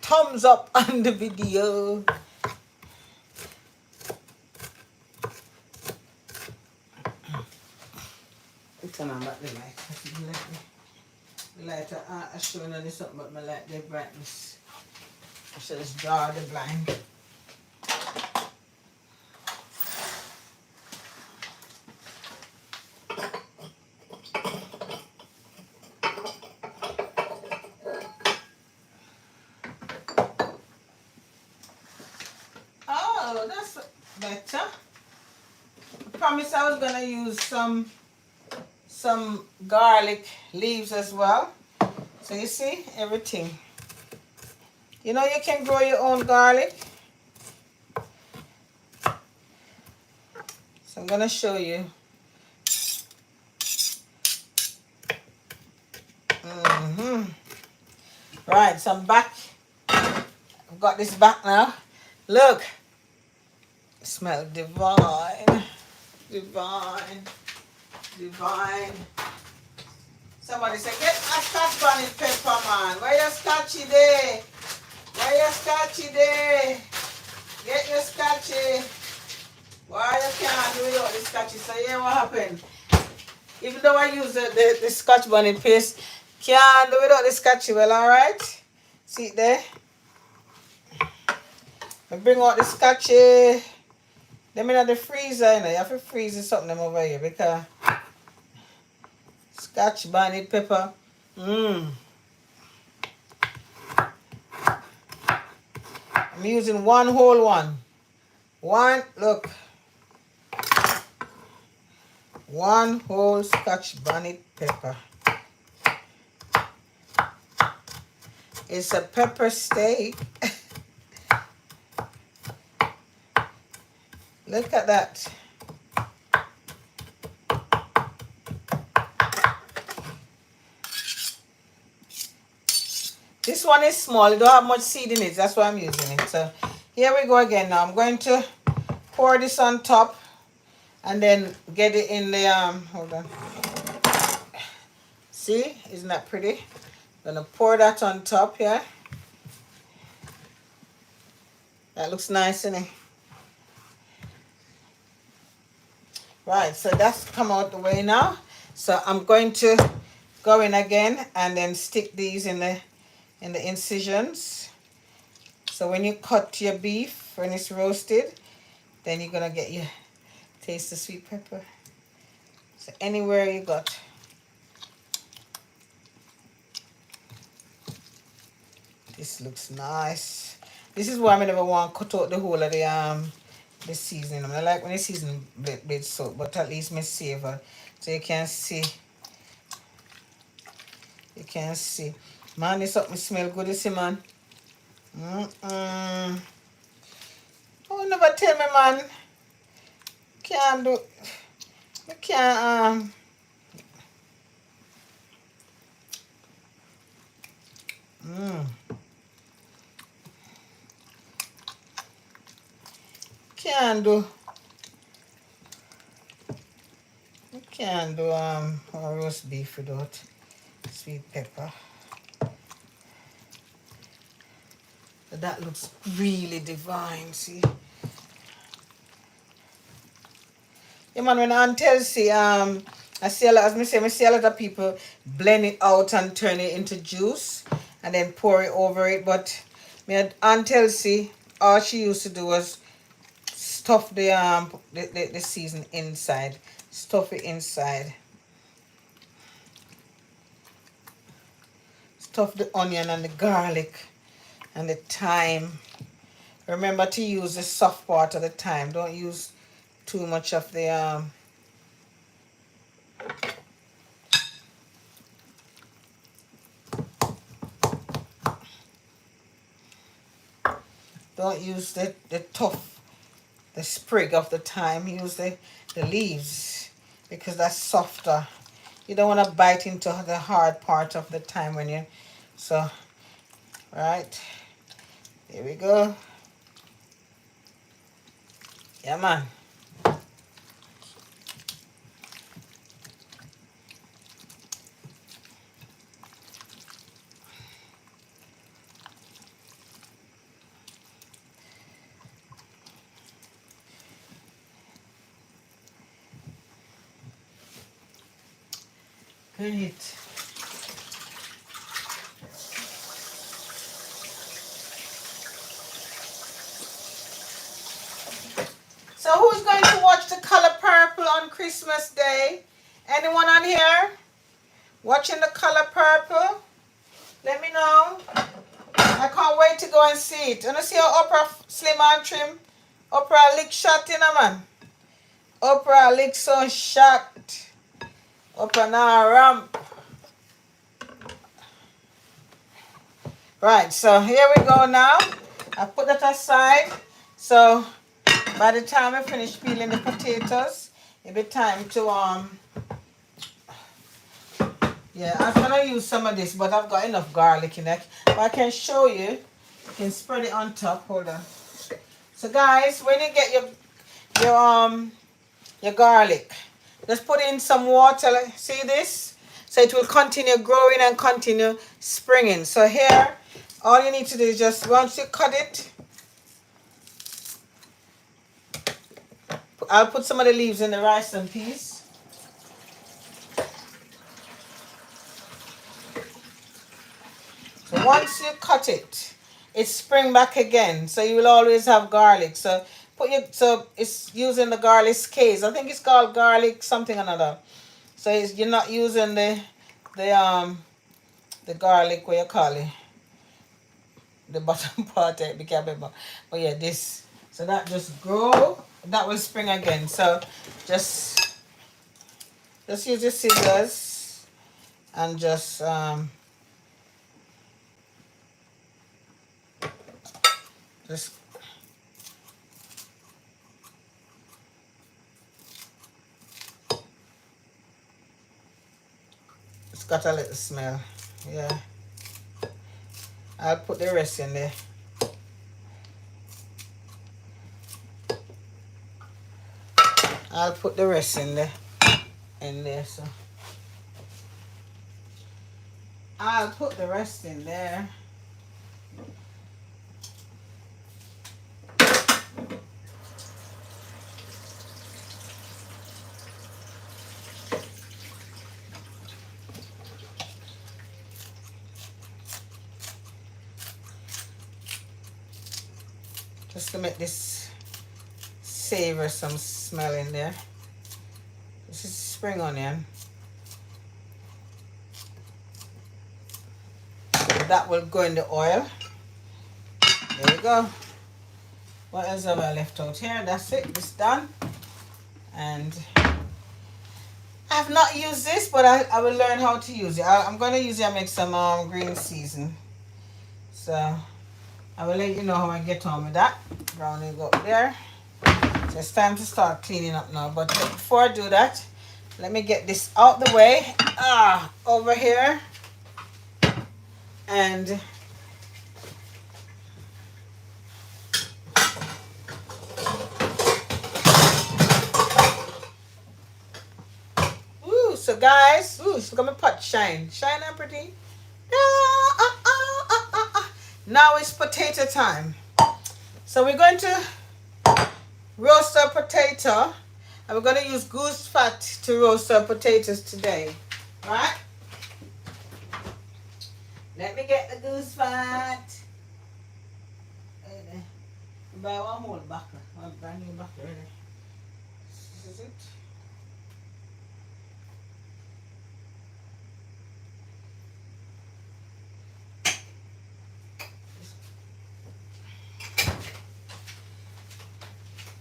thumbs up on the video. Turn on back the light. The light are showing on this something, but my light, the brightness. I should just draw the blind. Oh, that's better. I promise I was gonna use some garlic leaves as well. So you see everything. You know you can grow your own garlic. So I'm gonna show you. Right, so I'm back. I've got this back now. Look. It smells divine. Divine. Somebody say, get a scotch bonnet pepper, man. Where your scotchy there? Get your scotchy. Why you can't do without the scotchy? So yeah, what happened? Even though I use the scotch bonnet paste, can't do without the scotchy. Well, alright. See it there? I bring out the scotchy. Them in the freezer, you know. You have to freeze something them over here because scotch bonnet pepper. I'm using one whole one. Look. One whole scotch bonnet pepper. It's a pepper steak. Look at that. this one is small. It don't have much seed in it. That's why I'm using it. So here we go again. Now I'm going to pour this on top and then get it in the hold on. See, isn't that pretty? I'm gonna pour that on top here. That looks nice, isn't it? Right, so that's come out the way now. So I'm going to go in again and then stick these in the incisions. So when you cut your beef, when it's roasted, then you're gonna get your taste the sweet pepper. So anywhere you got. This looks nice. This is why I never want to cut out the whole of the seasoning. I like when the seasoning bit salt, but at least me savor. So you can see. You can see. Man, this something smell good, you see, man. Oh, never tell me, man. Can't do. I can't can't do. I can't do a roast beef without sweet pepper. But that looks really divine, see. Yeah, man, when Aunt Elsie, I see a lot, as I see a lot of people blend it out and turn it into juice and then pour it over it. But me Aunt Elsie, all she used to do was stuff the season inside. Stuff it inside. Stuff the onion and the garlic and the thyme. Remember to use the soft part of the thyme. Don't use too much of the don't use the tough, the sprig of the thyme. Use the leaves because that's softer. You don't want to bite into the hard part of the thyme when you, so, right, here we go. Yeah, man. Good hit. So who's going to watch The Color Purple on Christmas Day? Anyone on here watching The Color Purple? Let me know. I can't wait to go and see it. And I see how Oprah slim and trim. Oprah lick shot, you know, man. Oprah lick so shot. Oprah now ramp. Right, so here we go now. I put that aside. So by the time I finish peeling the potatoes, it'll be time to yeah, I'm gonna use some of this, but I've got enough garlic in it. But I can show you. You can spread it on top. Hold on. So guys, when you get your garlic, just put in some water. See this? So it will continue growing and continue springing. So here, all you need to do is just once you cut it, I'll put some of the leaves in the rice and peas. So once you cut it, it spring back again. So you will always have garlic. So so it's using the garlic case. I think it's called garlic something or another. So you're not using the garlic, what you call it, the bottom part, be careful. But yeah, this. So that just grow. That will spring again. So just use your scissors and just it's got a little smell, yeah. I'll put the rest in there. I'll put the rest in there. So I'll put the rest in there. Just to make this savor some smell in there. This is spring onion. That will go in the oil. There you go. What else have I left out here? That's it. It's done. And I have not used this, but I will learn how to use it. I'm going to use it and make some green season. So I will let you know how I get on with that. Brownie go up there. So it's time to start cleaning up now. But before I do that, let me get this out the way. Over here. And so guys, look at my pot shine and pretty. Now it's potato time. So we're going to roast our potato, and we're going to use goose fat to roast our potatoes today. Right? Let me get the goose fat. Buy one whole bucket, one brand new bucket. This is it.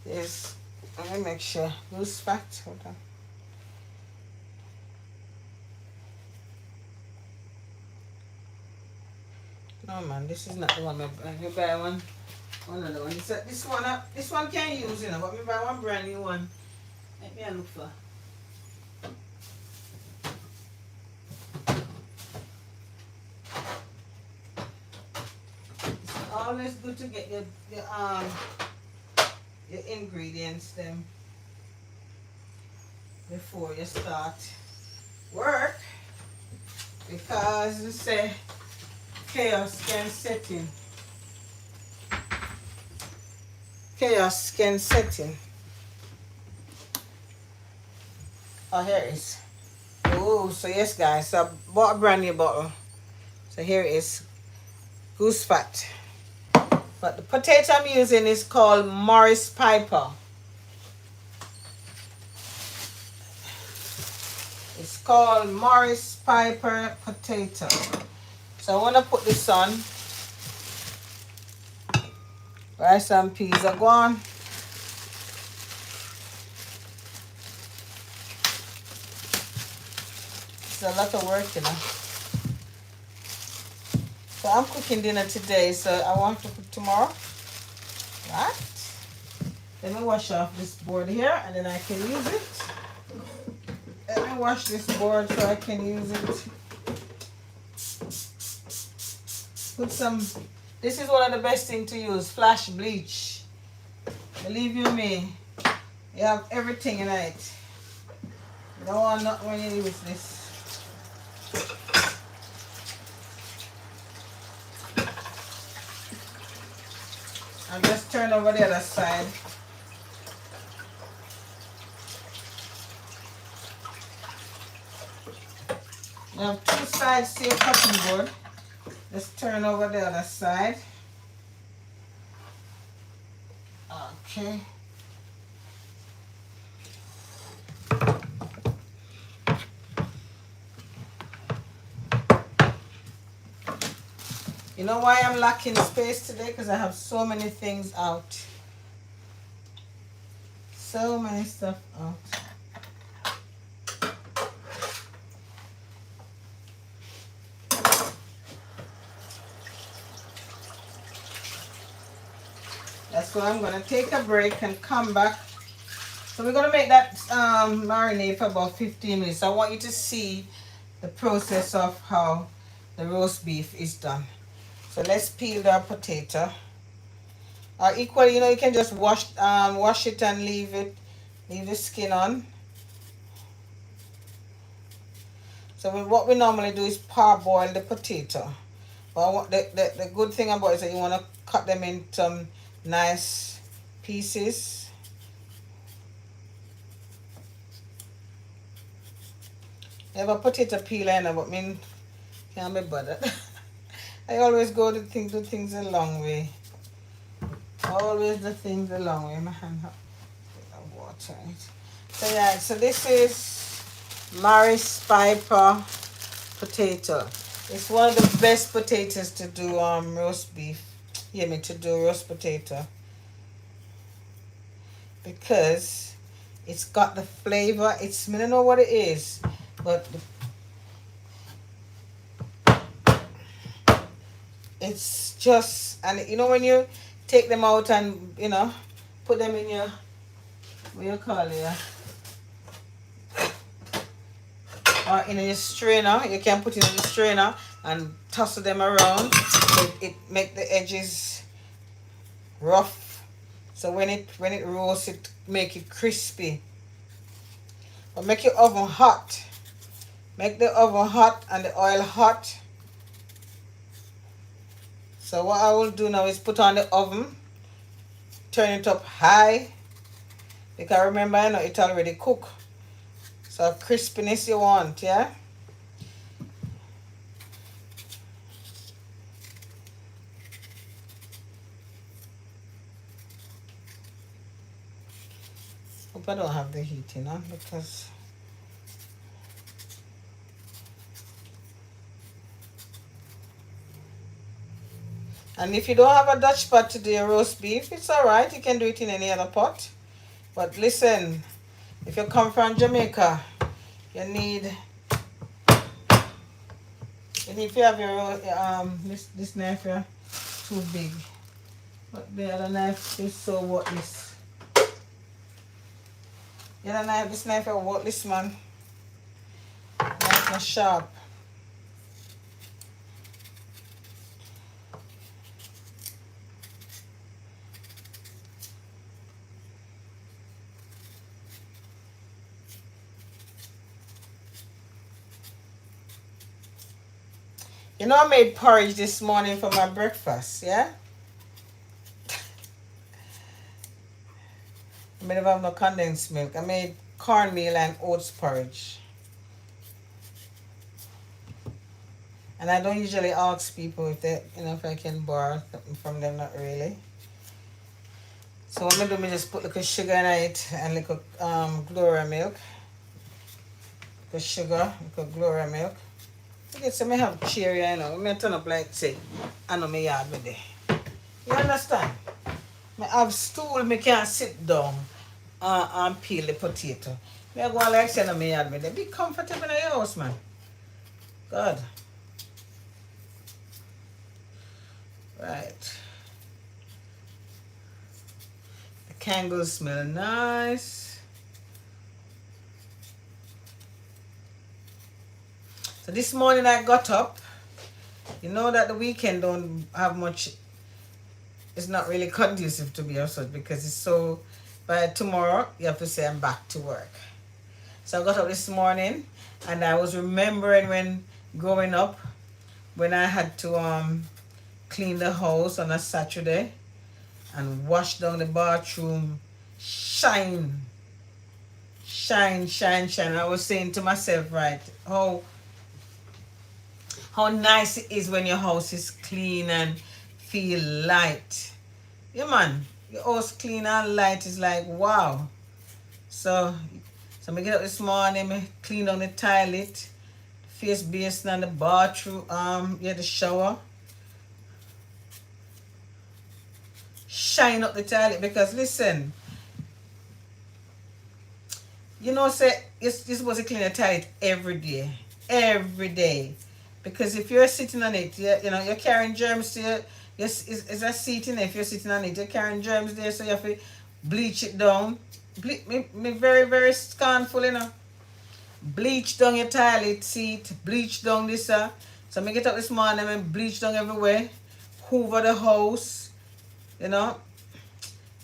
Yes, let me make sure. Goose fat, hold on. No man, this is not the one. I buy one another one. This one can't use, you know, but me buy one brand new one. Let me look for. It's always good to get your ingredients them before you start work, because you say chaos can set in. Chaos can set in. Oh, here it is. Oh, so yes guys, so I bought a brand new bottle. So here it is, goose fat. But the potato I'm using is called Morris Piper. It's called Morris Piper potato. So I want to put this on. Rice and peas are gone. It's a lot of work, you know. So I'm cooking dinner today, so I want to cook tomorrow. Right? Let me wash off this board here, and then I can use it. Let me wash this board so I can use it. Put some, this is one of the best things to use, flash bleach. Believe you me, you have everything in it. You don't want nothing when you use this. I'll just turn over the other side. You have two sides to your cutting board. Just turn over the other side. Okay. You know why I'm lacking space today? Because I have so many things out. So many stuff out. That's why I'm going to take a break and come back. So we're going to make that marinade for about 15 minutes. I want you to see the process of how the roast beef is done. So let's peel the potato. Or equally, you can just wash it and leave the skin on. So what we normally do is parboil the potato. But the good thing about it is that you want to cut them into nice pieces. I have a potato peeler, but can't be bothered. I always do things the long way. Always the things the long way. My hand have water in it. So yeah, so this is Maris Piper potato. It's one of the best potatoes to do roast beef. To do roast potato. Because it's got the flavor. I don't know what it is, but it's just, and when you take them out and put them in your, what you call it, or in your strainer. You can put it in the strainer and toss them around so it make the edges rough. So when it roasts, it make it crispy. But make your oven hot. Make the oven hot and the oil hot. So what I will do now is put on the oven, turn it up high, because remember, it already cooked. So crispiness you want, yeah? Hope I don't have the heat, because and if you don't have a Dutch pot to do your roast beef, it's alright. You can do it in any other pot. But listen, if you come from Jamaica, you need if you have your this knife here too big. But the other knife is so worthless. The other knife, this knife is worthless, man. Knife not sharp. I made porridge this morning for my breakfast, yeah? I don't have no condensed milk. I made cornmeal and oats porridge. And I don't usually ask people if they, if I can borrow something from them, not really. So what I do, I just put little sugar in it and little Gloria milk. The sugar, little Gloria milk. Okay, so I have cherry, I turn up like say, I know my yard with there. You understand? I have stool, I can't sit down and peel the potato. I go like say, I know my yard with there. Be comfortable in your house, man. God. Right. The candles smell nice. So this morning I got up. You know that the weekend don't have much. It's not really conducive to be outside because it's so. By tomorrow you have to say I'm back to work. So I got up this morning and I was remembering when growing up, when I had to clean the house on a Saturday and wash down the bathroom, shine. I was saying to myself, right, how nice it is when your house is clean and feel light. Yeah, man. Your house clean and light is like, wow. So I get up this morning, I clean down the toilet, face basin and the bathroom, the shower. Shine up the toilet because listen, say you're supposed to clean the toilet every day. Every day. Because if you're sitting on it, you're carrying germs to you. Yes, is a seating. If you're sitting on it, you're carrying germs there, so you have to bleach it down. Me very, very scornful, Bleach down your toilet seat, bleach down this. So I get up this morning and bleach down everywhere. hoover the house, you know,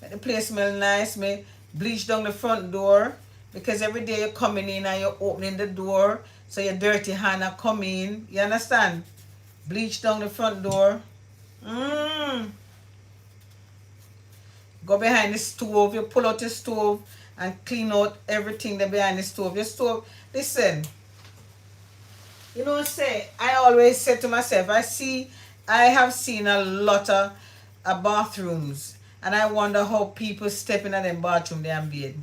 make the place smell nice. Me bleach down the front door because every day you're coming in and you're opening the door, so your dirty hand are coming in. You understand? Bleach down the front door. Go behind the stove. You pull out your stove and clean out everything that behind the stove. Your stove. Listen. You know, I always say to myself, I have seen a lot of bathrooms, and I wonder how people step in them bathroom there and bathe.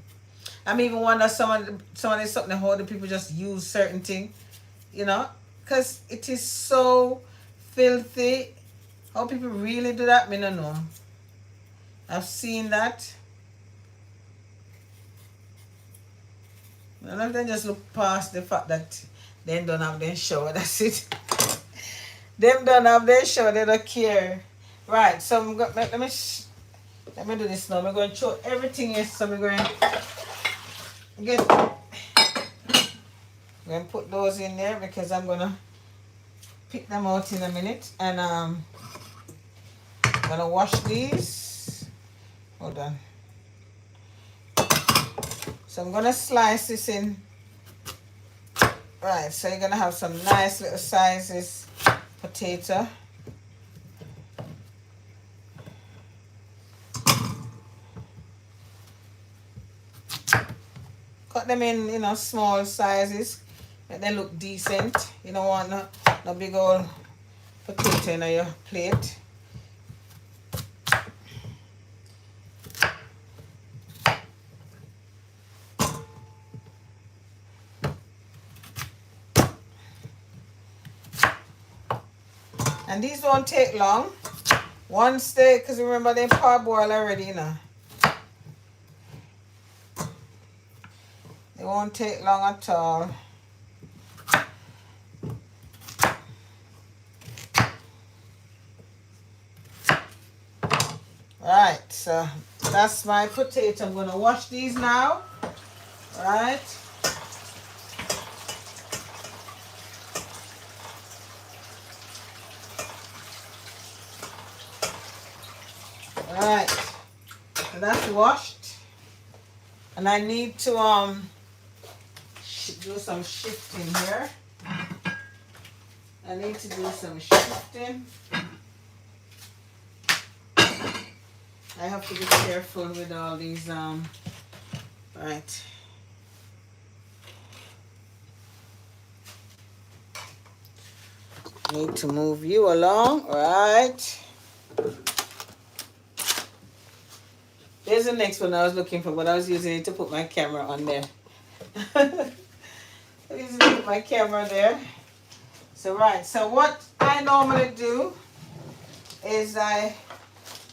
I'm even wonder some of the something how the people just use certain thing, you know, because it is so filthy. How people really do that, me no know. I've seen that. None of them just look past the fact that they don't have their shower. That's it. Them don't have their shower. They don't care. Right. So let me do this now. I'm going to show everything is. So I'm going to put those in there because I'm going to pick them out in a minute. And I'm going to wash these. Hold on. So I'm going to slice this in. Right, so you're going to have some nice little sizes potato. Cut them in, you know, small sizes. Make them look decent. You don't want no big old potato in your plate. And these won't take long. Once they, because remember they parboil already, you know. They won't take long at all. Right, so that's my potato. I'm going to wash these now. Right. Right, so that's washed, and I need to do some shifting here. I need to do some shifting. I have to be careful with all these right. Need to move you along, right? There's the next one I was looking for, but I was using it to put my camera on there. I was using it to put my camera there. So right, so what I normally do is I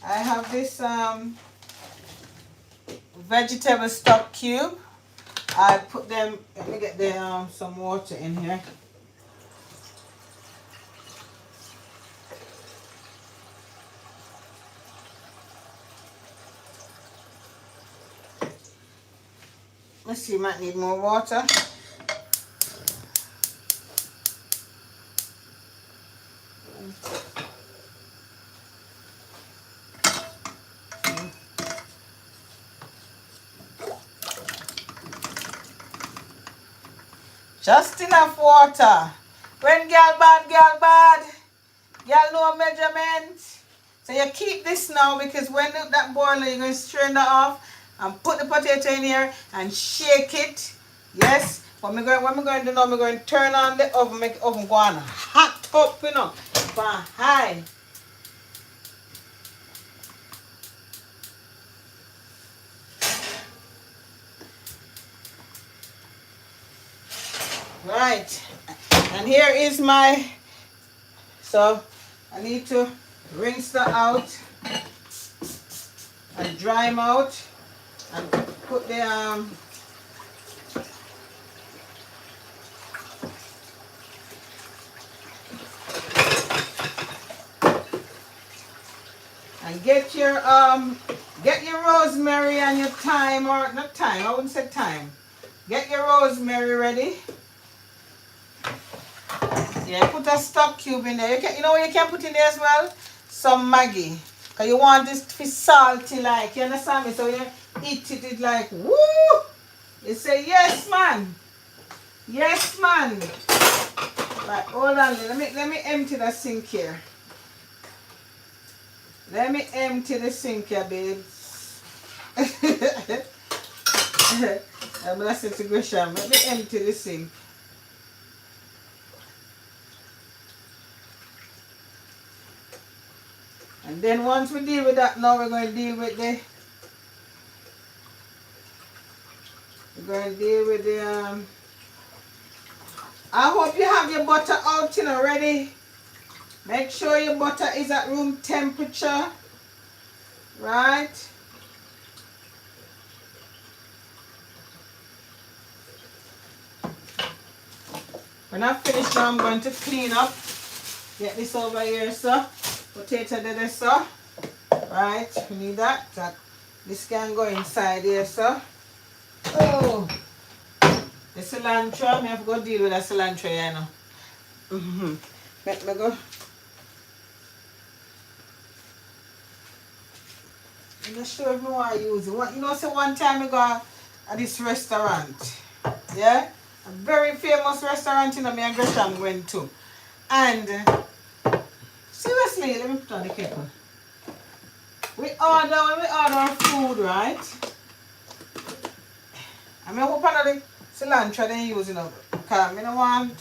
have this vegetable stock cube. I put them, let me get the some water in here. Let's see, might need more water. Just enough water. When girl bad, girl know measurement. So you keep this now because when that boiler, you're going to strain that off and put the potato in here and shake it. Yes. What we're going to do now, we're going to turn on the oven, make the oven go on hot up, you know, from high. Right. And here is my, so I need to rinse that out and dry them out and put the and get your rosemary and your thyme, or not thyme, I wouldn't say thyme. Get your rosemary ready. Yeah, put a stock cube in there. You know what you can put in there as well? some Maggi. Because you want this to be salty like, you understand me? So you eat it, it's like, woo! You say, yes, man. Yes, man. Right, hold on. Let me empty the sink here. Let me empty the sink here, babes. I'm going to say to Gresham, let me empty the sink. And then once we deal with that, now we're going to deal with the I hope you have your butter out, you know, ready. Make sure your butter is at room temperature. Right? When I finish now, I'm going to clean up. Get this over here, so. Potato there, so. Right? We need that. This can go inside here, so. Oh. The cilantro. I have to go deal with the cilantro here now. Let me go. I'm not sure if I want to use it. You know, so one time I go at this restaurant. Yeah? A very famous restaurant, you know, me and Gresham went to. And seriously, let me put on the kettle. When we order food, right? I mean, what part of the cilantro they use, you know, because I don't want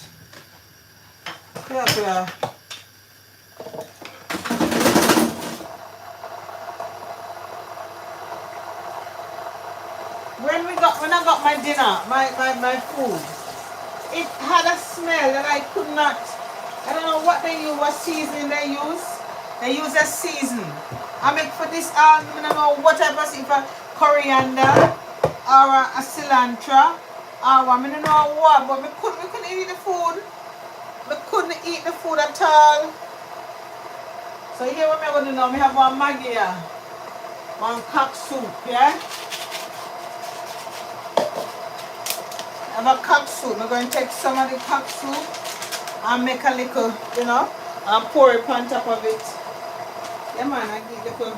when I got my dinner, my food, it had a smell that I could not. I don't know what they use, what seasoning they use. They use a season. I make for this I don't know whatever, if a coriander or a cilantro or I don't know what, but we couldn't eat the food. We couldn't eat the food at all. So here what I'm going to do now, we have one Maggi here. One cock soup, yeah? I have a cock soup. I'm going to take some of the cock soup and make a little, you know, and pour it on top of it. Yeah man, I give little.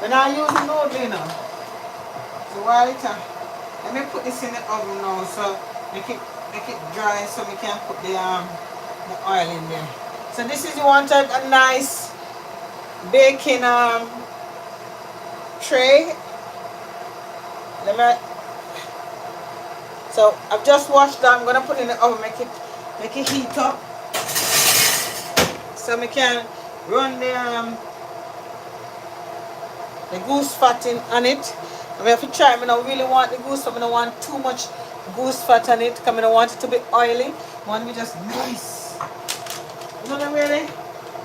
When I use the noodle, you know. So while let me put this in the oven now, so make it dry so we can put the oil in there. So this is, you want a nice baking tray. So I've just washed that. I'm gonna put it in the oven, make it heat up. So we can run the goose fat in on it. And we have to try. I don't really want the goose fat. I don't want too much goose fat on it because I don't want it to be oily. I want it to be just nice. You know what I mean? Really?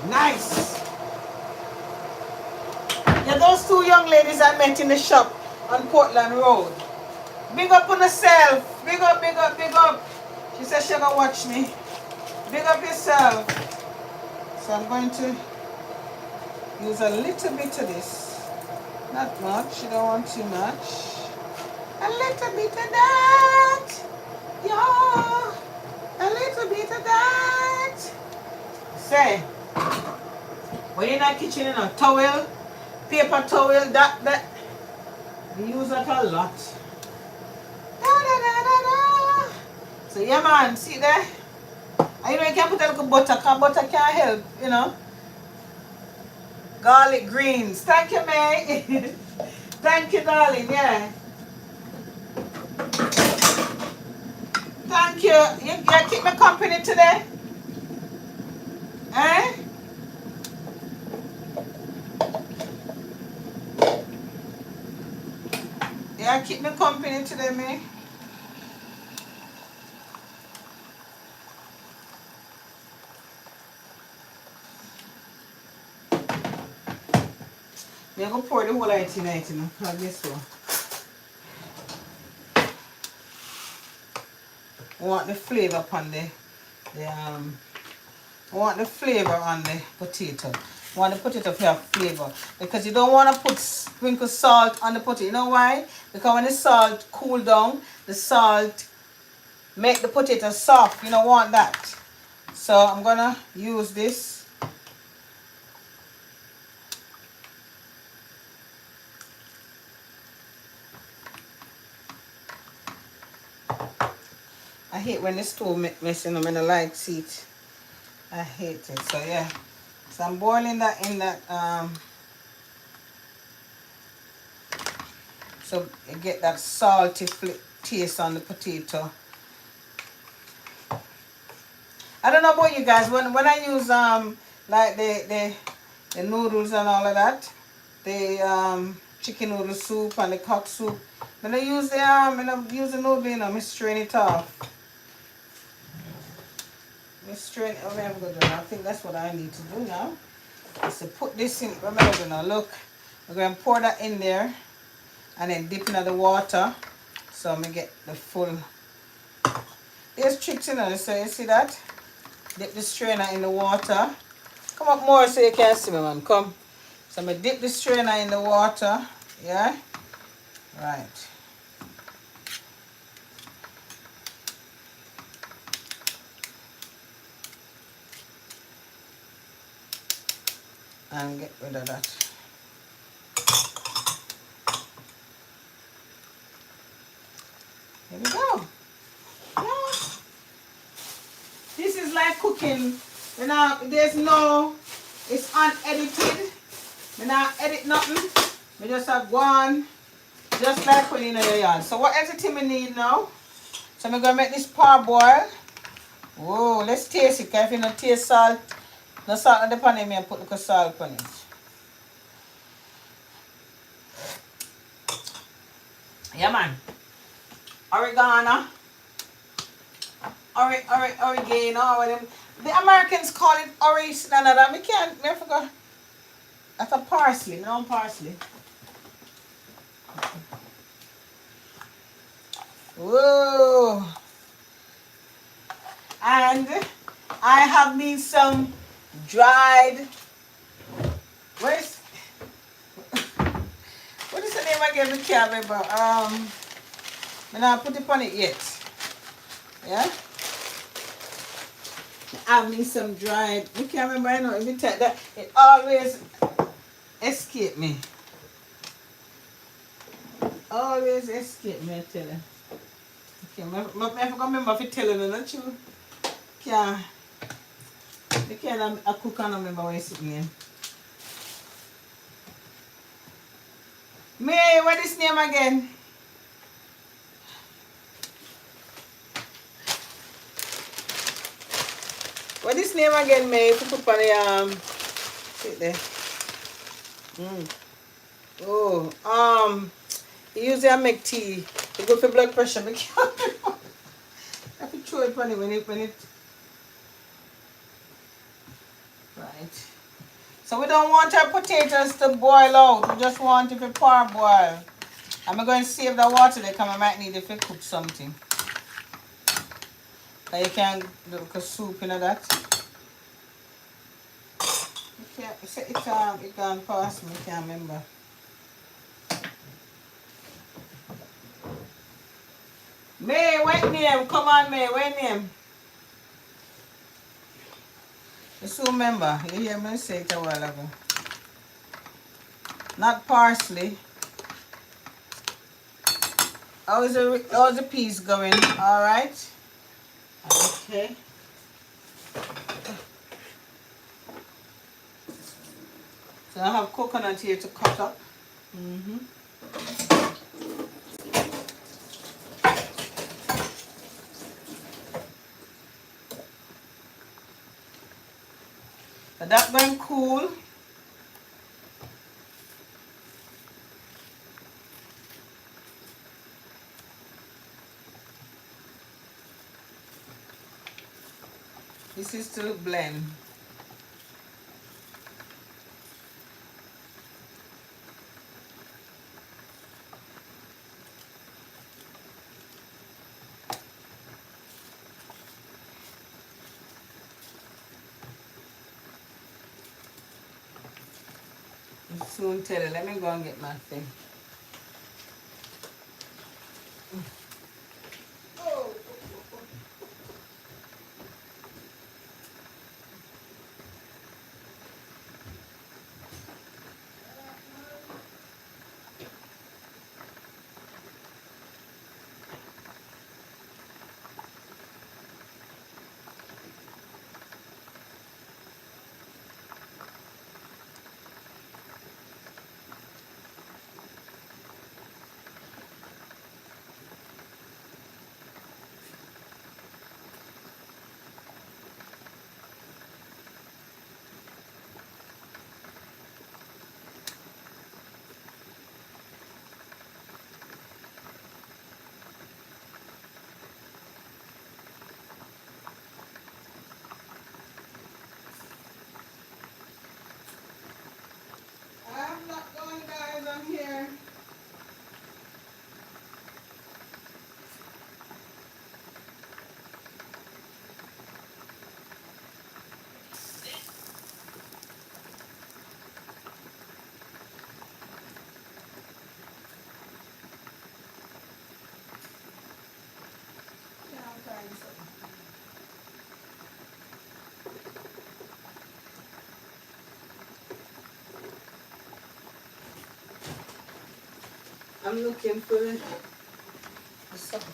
Nice. Yeah, those two young ladies I met in the shop on Portland Road. Big up on yourself. Big up, big up, big up. She said she's gonna watch me. Big up yourself. So I'm going to use a little bit of this. Not much. You don't want too much. A little bit of that. Yeah. A little bit of that. Say. When you're in the kitchen, you know, towel, paper towel, that. We use that a lot. So yeah man, see there? And you know you can put a little butter, because butter can help, you know. Garlic greens. Thank you, May. Thank you, darling, yeah. Thank you. You keep me company today? Eh? Yeah, keep me company today, May. I'm going to pour the whole light tonight, you know, because guess what? I want the flavor upon I want the flavor on the potato. I want the potato to have flavor. Because you don't want to sprinkle salt on the potato. You know why? Because when the salt cool down, the salt make the potato soft. You don't want that. So I'm gonna use this. I hate when the stove messing up and the light seat. I hate it. So yeah. So I'm boiling that in that so you get that salty taste on the potato. I don't know about you guys. When I use like the noodles and all of that, the chicken noodle soup and the cock soup. When I use the noodle, you know, I strain it off. I strain. Oh, I'm gonna do. I think that's what I need to do now. Is to put this in. What am I gonna look? I'm gonna pour that in there, and then dip into the water, so I'm gonna get the full. There's tricks in it. So you see that? Dip the strainer in the water. Come up more so you can see me, man. Come. So I'm going to dip the strainer in the water. Yeah? Right. And get rid of that. Here we go. Yeah. This is like cooking. You know, there's no, it's unedited. You know, edit nothing. We just have one, just like when you're in your yard. So what else do we need now? So I'm going to make this parboil. Whoa, let's taste it. Because if you don't taste salt, no salt on the pan, I put the salt on it. Yeah, man. Oregano. Oregano. The Americans call it orange. No. I can't. I forgot. That's a parsley. No parsley. Whoa. And I have me some dried. Where's what is the name again? I can't remember. I'm not put it on it yet. Yeah. I have me some dried. I can't remember. I know every time that it always escape me. Always escape me. I tell you. Okay, I forgot remember if you tell you, not you. Can't. You can't a cook and remember where you're sitting in. May, what is name again? What is name again, May? If you put on the sit there. Oh, you usually make tea. You go for blood pressure. I have to throw it on it when it right. So we don't want our potatoes to boil out. We just want it to parboil. I'm going to save the water because I might need it to cook something. So you can do a soup, you know that. You can't, it gone past me, I can't remember. May, what name? Come on, May, what name? You still remember? You hear me say it a while ago. Not parsley. How's the peas going? All right. Okay. So I have coconut here to cut up. So that's going cool. This is to blend. I'll soon tell you. Let me go and get my thing. I'm looking for the salt.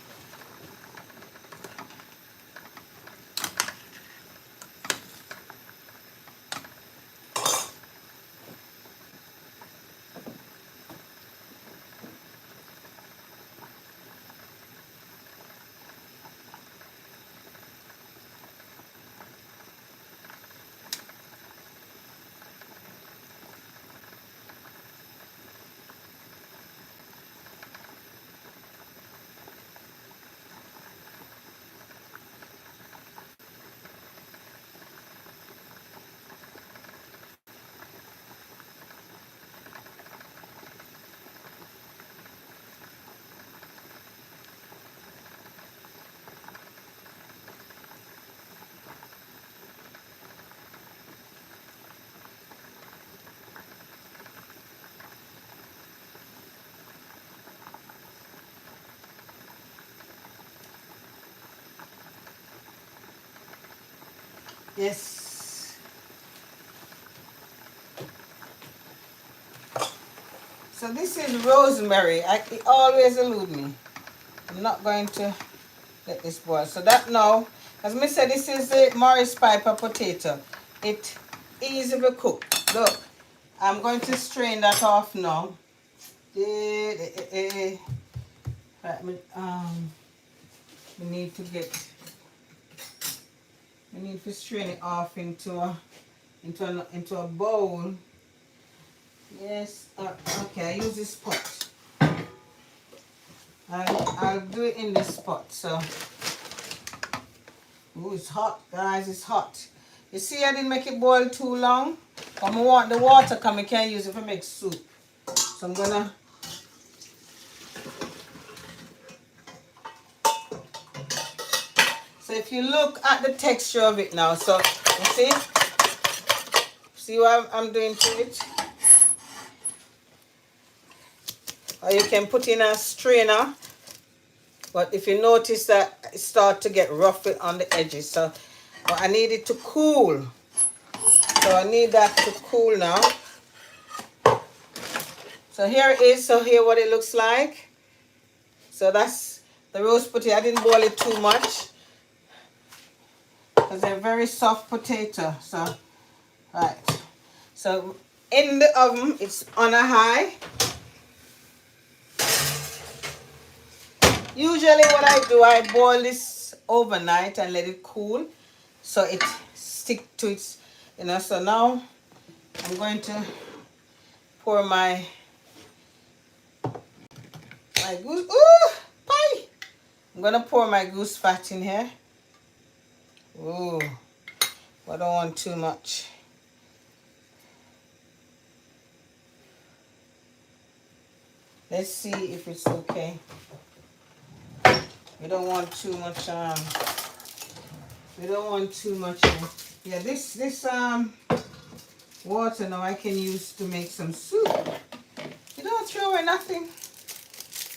Yes. So this is rosemary. It always elude me. I'm not going to let this boil. So that now, as I said, this is the Morris Piper potato. It easy to cook. Look, I'm going to strain that off now. Right, we need to strain it off into a bowl. Yes. Okay. I use this pot. I'll do it in this pot. So. Ooh, it's hot, guys. It's hot. You see, I didn't make it boil too long. I want the water come. I can't use it to make soup. So I'm gonna. So if you look at the texture of it now, so you see what I'm doing to it? Or you can put in a strainer, but if you notice that it starts to get rough on the edges, so but I need it to cool. So I need that to cool now. So here it is. So here what it looks like. So that's the roast potato. I didn't boil it too much because they're very soft potato. So right. So in the oven, it's on a high. Usually what I do, I boil this overnight and let it cool so it stick to its, so now I'm going to pour my goose, pie. I'm going to pour my goose fat in here. Ooh, I don't want too much. Let's see if it's okay. We don't want too much, yeah, this water now I can use to make some soup. You don't throw away nothing.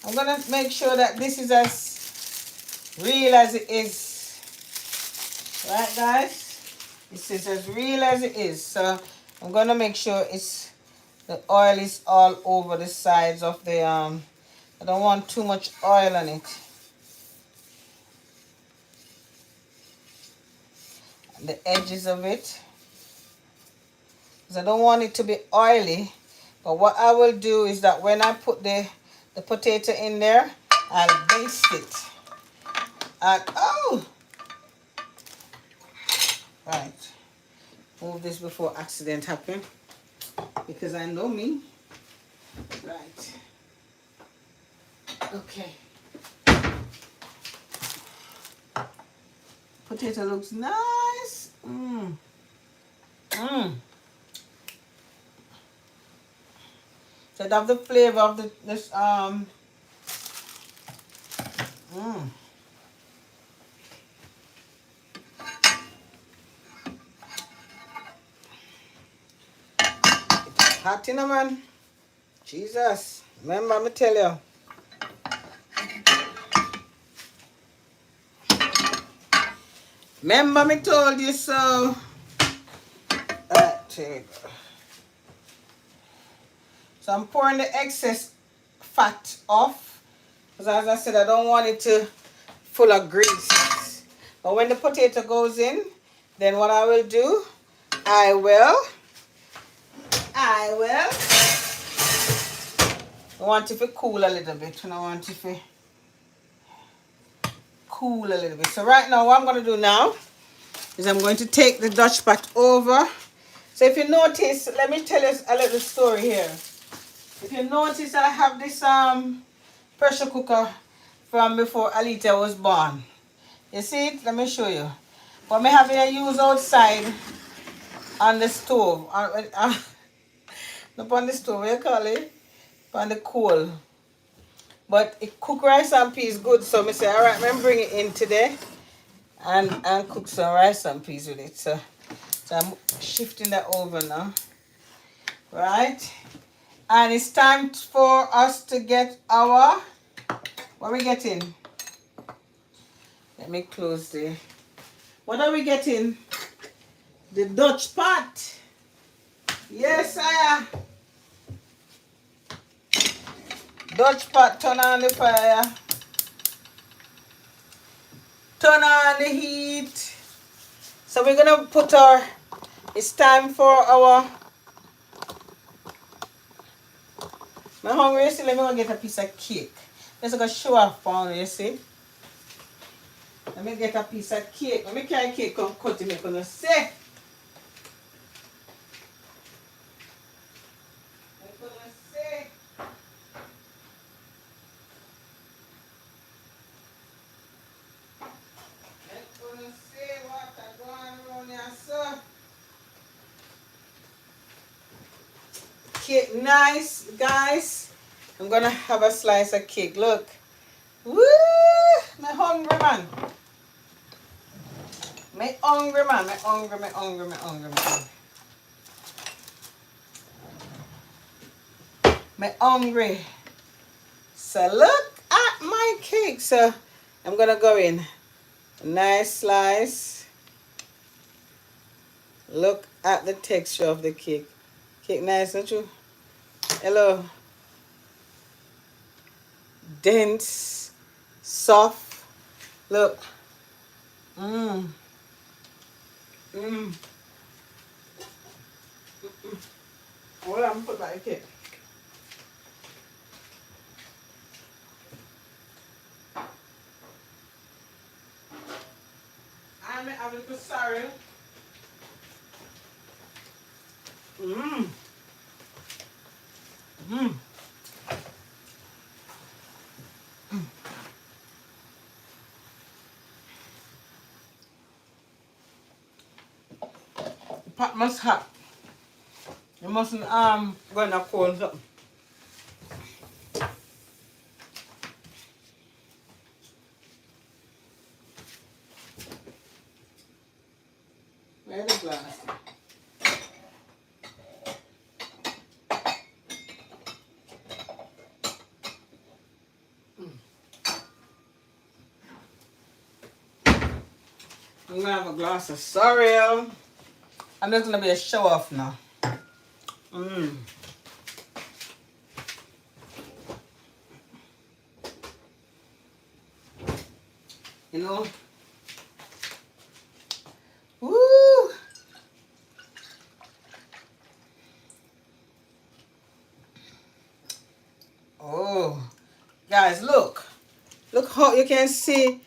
I'm gonna make sure that this is as real as it is. Right, guys? This is as real as it is. So I'm gonna make sure the oil is all over the sides of the I don't want too much oil on it. The edges of it, because I don't want it to be oily. But what I will do is that when I put the potato in there, I'll baste it. And right, move this before accident happen, because I know me. Right. Okay. Potato looks nice. So it have the flavor of this hot in a man. Jesus. Remember me tell you. Remember me told you so. Alright, here we go. So I'm pouring the excess fat off. Because as I said, I don't want it to full of grease. But when the potato goes in, then what I will do, I will I want it to cool a little bit. And I want it to cool a little bit. So right now, what I'm going to do now is I'm going to take the Dutch pot over. So if you notice, let me tell you a little story here. If you notice, I have this pressure cooker from before Alita was born. You see it? Let me show you. What I have to use outside on the stove. Not on the stove, what you call it? On the coal. But it cook rice and peas good, so I say, alright, I'm bring it in today and cook some rice and peas with it. So I'm shifting that over now. Right? And it's time for us to get our, what are we getting? Let me close the, what are we getting? The Dutch pot. Yes, sire. Dutch pot, turn on the fire. Turn on the heat. So we're going to put our, it's time for our, I'm hungry, you see, let me go get a piece of cake. Let's go show off for you, see. Let me get a piece of cake. Let me carry cake come cut it, make you see. Cake nice, guys. I'm gonna have a slice of cake. Look. Woo! Me hungry man. Me hungry man. Me hungry, me hungry, me hungry, me hungry. Me hungry. So look at my cake. So I'm gonna go in. A nice slice. Look at the texture of the cake. Cake nice, don't you? Hello. Dense, soft. Look. Mmm. Mmm. Hold on, put that in cake. I'm having a little sorrel. Mmm. Mmm. The pot must hot. You mustn't go in a cold something. Where's the glass? I'm gonna have a glass of Sorrel. And there's gonna be a show off now. Mmm. You know? Woo! Oh, guys, look. Look how you can see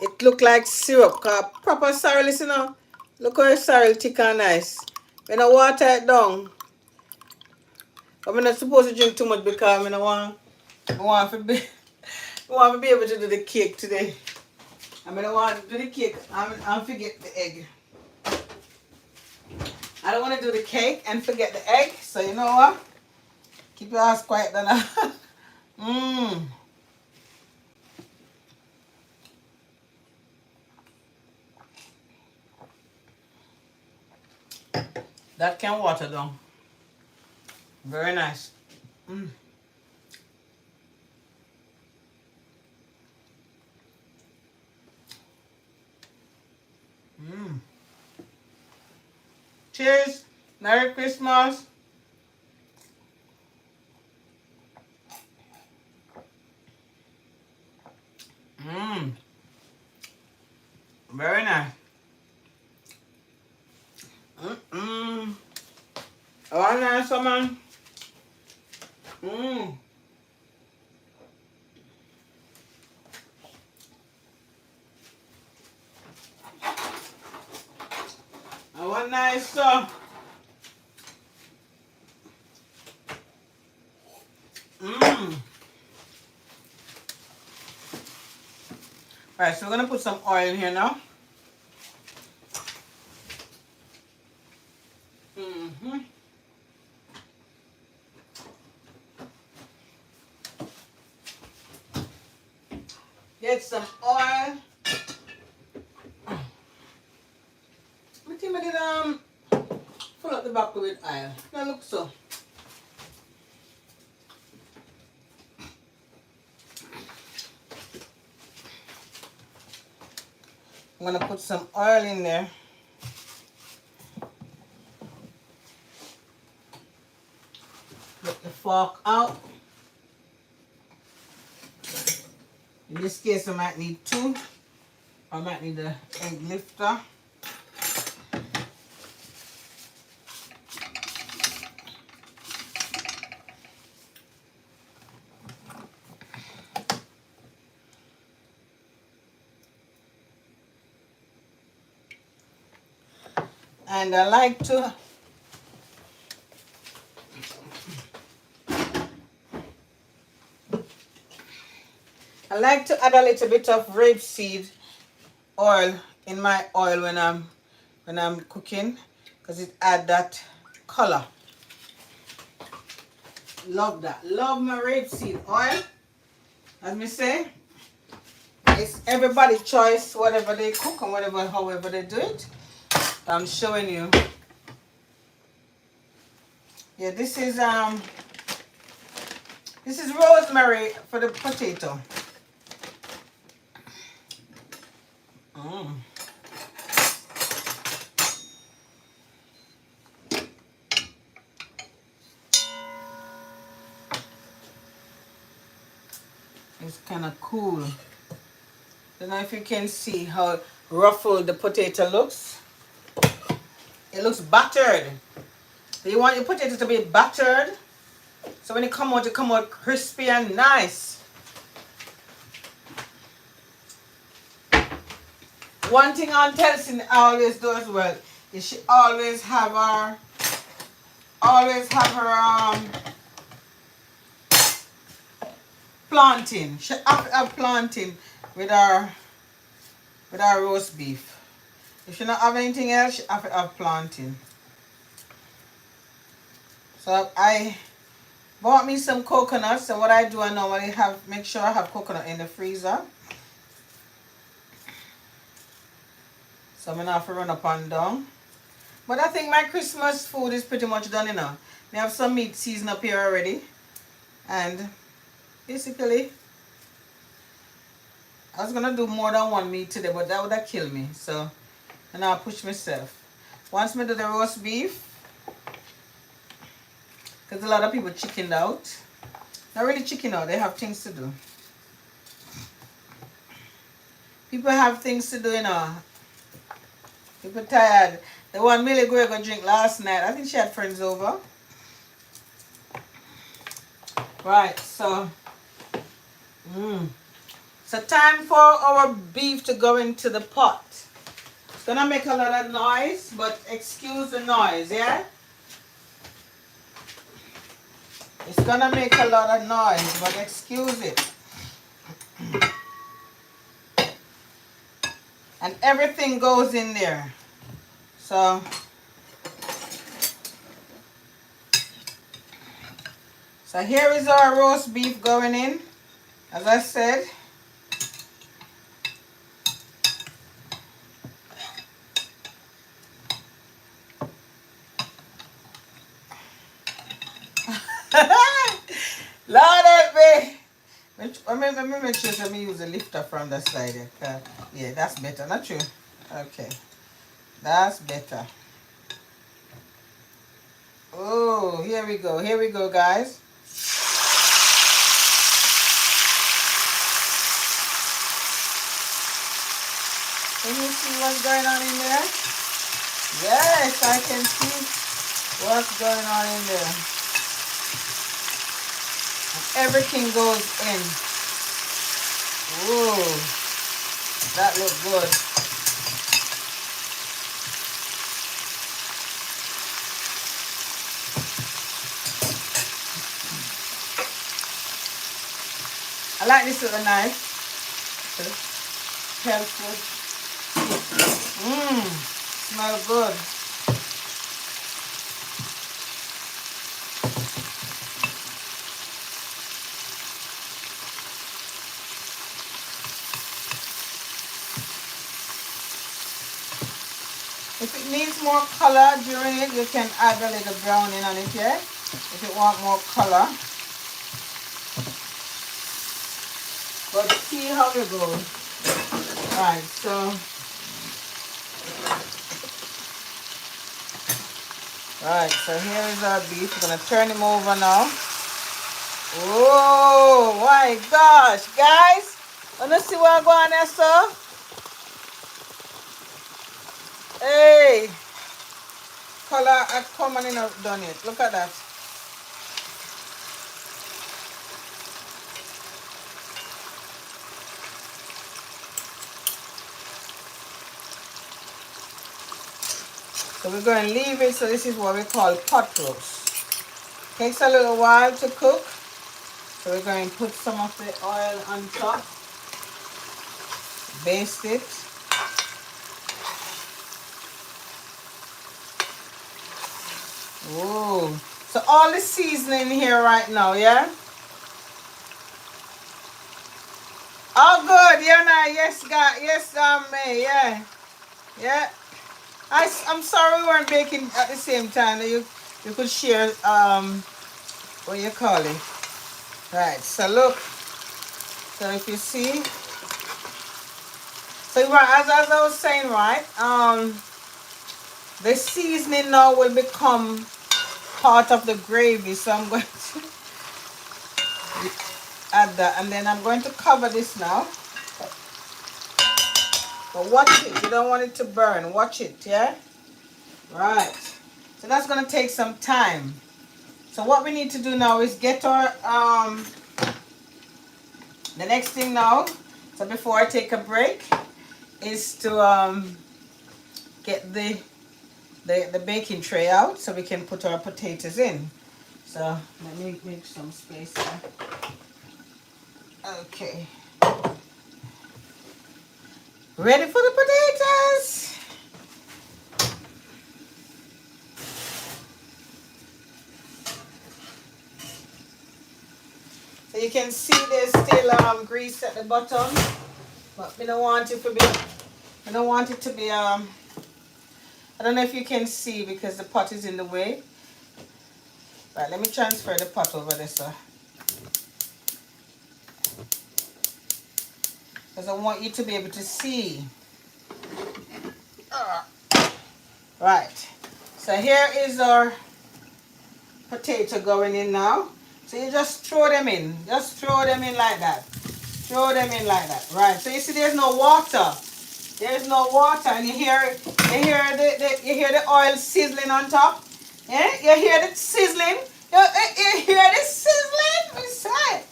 it look like syrup. Cause proper sorrel, you know. Look how sorrel thick and nice. When I water it down, I'm not supposed to drink too much because I want to be, I want to be able to do the cake today. I want to do the cake and forget the egg. I don't want to do the cake and forget the egg. So you know what? Keep your ass quiet then. Mmm. That can water down. Very nice. Mmm. Mmm. Cheers. Merry Christmas. Very nice. Mm-mm. Oh, nice, man. Oh, nice, so. Alright, so we're gonna put some oil in here now. Get some oil. I think I did fill up the back with oil. That looks so. I'm gonna put some oil in there. Get the fork out. In this case, I might need two. I might need the egg lifter. And I like to add a little bit of rapeseed oil in my oil when I'm cooking, because it add that color. Love that. Love my rapeseed oil. As me say, it's everybody's choice, whatever they cook and however they do it. I'm showing you. Yeah, this is rosemary for the potato. It's kind of cool. Don't know if you can see how ruffled the potato looks. It looks battered. You want your potato to be battered, so when it come out crispy and nice. One thing Aunt Telsin always do as well is she always have her plantain. She have plantain with her roast beef. If she not have anything else, she have plantain. So I bought me some coconuts. So what I do, I normally make sure I have coconut in the freezer. So I'm gonna have to run up and down. But I think my Christmas food is pretty much done, We have some meat seasoned up here already. And basically, I was gonna do more than one meat today, but that would have killed me. So and I'll push myself. Once I do the roast beef, because a lot of people chickened out. Not really chicken out, they have things to do. People have things to do, People tired. The one Millie go drink last night, I think she had friends over. Right, so so time for our beef to go into the pot. It's gonna make a lot of noise, but excuse the noise, yeah? It's gonna make a lot of noise, but excuse it. And everything goes in there. So here is our roast beef going in. As I said, Lord help me. Let me make sure that me use a lifter from the side. Yeah, that's better. Not true. Okay. That's better. Oh, here we go. Here we go, guys. Can you see what's going on in there? Yes, I can see what's going on in there. And everything goes in. Whoa, that looks good. I like this little knife. Helpful. Smells good. If it needs more color during it, you can add a little browning on it, yeah? If you want more color. But see how it goes. Right, so here is our beef. We're gonna turn him over now. Oh my gosh, guys! Wanna see what going on there, sir? Hey, color had come and done it. Look at that. So we're going to leave it. So this is what we call pot roast. Takes a little while to cook. So we're going to put some of the oil on top. Baste it. Whoa. So all the seasoning here right now, yeah? Oh, good. Yeah, nah. Yes, God. Yes, May. Yeah. Yeah. I'm sorry we weren't baking at the same time. You could share, what you call it. Right. So look. So if you see. So as I was saying, right, the seasoning now will become part of the gravy. So I'm going to add that, and then I'm going to cover this now. But watch it. You don't want it to burn. Watch it, yeah? Right. So that's going to take some time. So what we need to do now is get our the next thing now. So before I take a break, is to get the baking tray out so we can put our potatoes in. So let me make some space there. Okay. Ready for the potatoes? So you can see there's still grease at the bottom, but we don't want it to be. I don't want it to be I don't know if you can see because the pot is in the way. Right, let me transfer the pot over there, sir. Because I want you to be able to see. Right. So here is our potato going in now. So you just throw them in. Just throw them in like that. Throw them in like that. Right. So you see there's no water. There's no water, and you hear the oil sizzling on top. Yeah, you hear the sizzling. You hear the sizzling.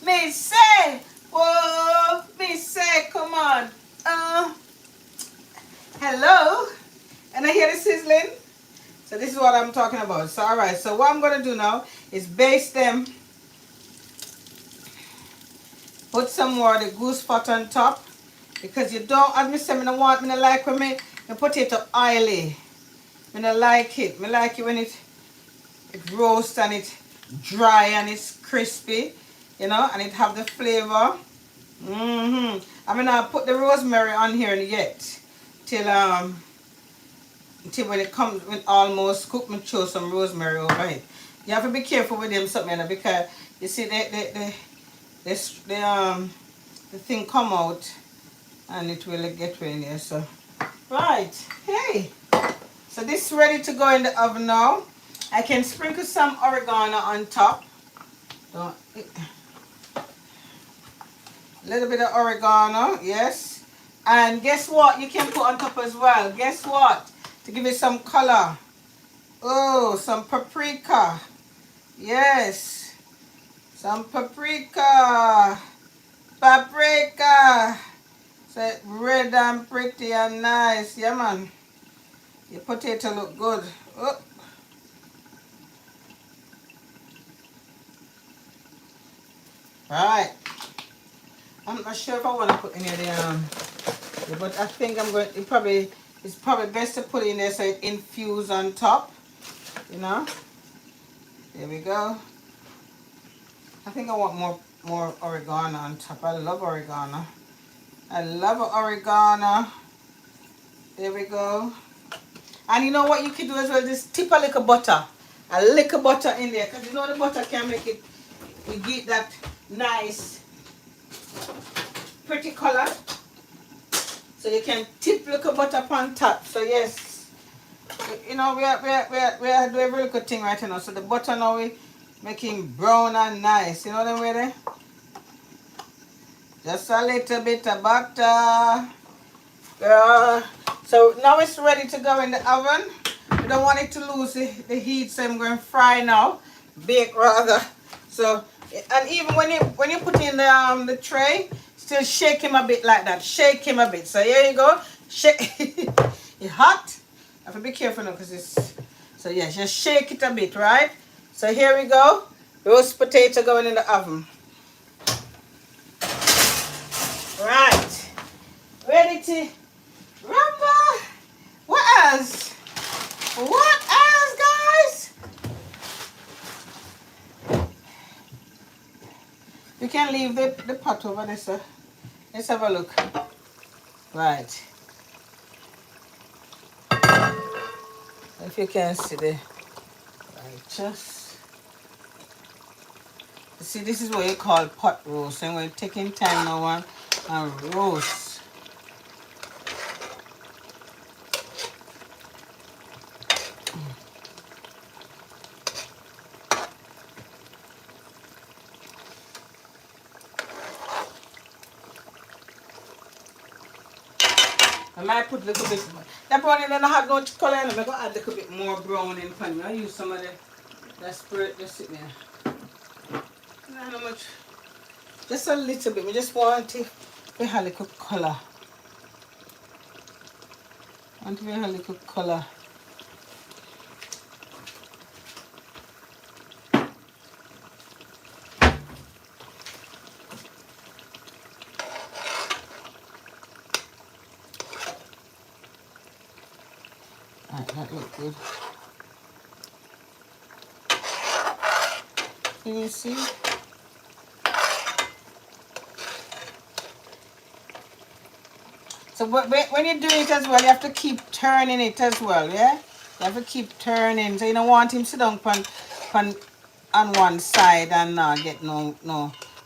Me say, whoa, me say, come on. Hello, and I hear the sizzling. So this is what I'm talking about. So all right. So what I'm gonna do now is baste them. Put some more of the goose fat on top. Because you don't, as me say, I don't like when the potato oily. I don't like it. I like it when it roasts and it's dry and it's crispy, you know, and it have the flavor. I mean, I put the rosemary on here yet till when it comes when almost cooked. Me throw some rosemary over it. You have to be careful with them something, you know, because you see the thing come out. And it will get in here. So right, hey, so this is ready to go in the oven now. I can sprinkle some oregano on top. A little bit of oregano, yes. And guess what? You can put on top as well. Guess what? To give it some color. Oh, some paprika. Yes. Some paprika. Paprika. So it's red and pretty and nice. Yeah, man. Your potato look good. Oh. Right. I'm not sure if I want to put any of the but I think I'm going. It's probably best to put it in there so it infuse on top. You know. There we go. I think I want more oregano on top. I love oregano. I love oregano. There we go. And you know what you can do as well? Just tip a little butter. A little butter in there. Because you know the butter can make it, we get that nice, pretty color. So you can tip little butter on top. So yes, you know, we are doing a very good thing right now. So the butter now we making brown and nice. You know the way there? Just a little bit of butter. Girl. So now it's ready to go in the oven. We don't want it to lose the heat, so I'm going to fry now. Bake rather. So, and even when you put in the tray, still shake him a bit like that. Shake him a bit. So here you go. Shake. It's hot. I have to be careful now because it's... So yes, just shake it a bit, right? So here we go. Roast potato going in the oven. Right. Ready to rumble. What else? What else, guys? You can leave the pot over there, sir. Let's have a look. Right. If you can see the righteous. See, this is what you call pot roast. And we're taking time now and roast. I might put a little bit more. That brown in I have no color in it. I'm going to add a little bit more brown in pan. I use some of that spirit just sitting there. Not how much. Just a little bit. We just want to have a little color. Want to have a little color. That looks good. Can you see? So when you do it as well, you have to keep turning it as well, yeah? You have to keep turning. So you don't want him to sit down on one side and not get no.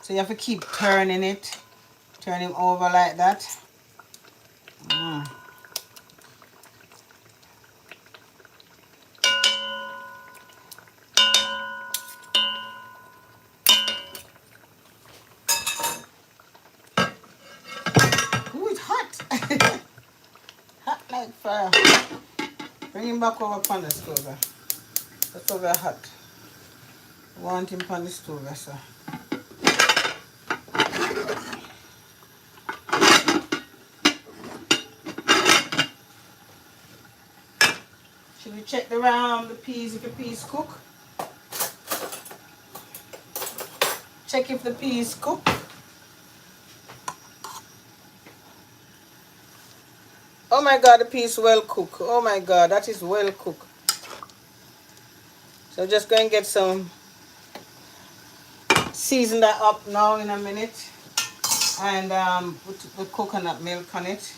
So you have to keep turning it. Turn him over like that. Ooh, it's hot. Hot like fire. Bring him back over upon the stove. That's over hot. I want him on the stove, sir. Should we check the peas if the peas cook? Check if the peas cook. Oh my God, the peas well cooked. Oh my God, that is well cooked. So just go and get some, season that up now in a minute. And put the coconut milk on it.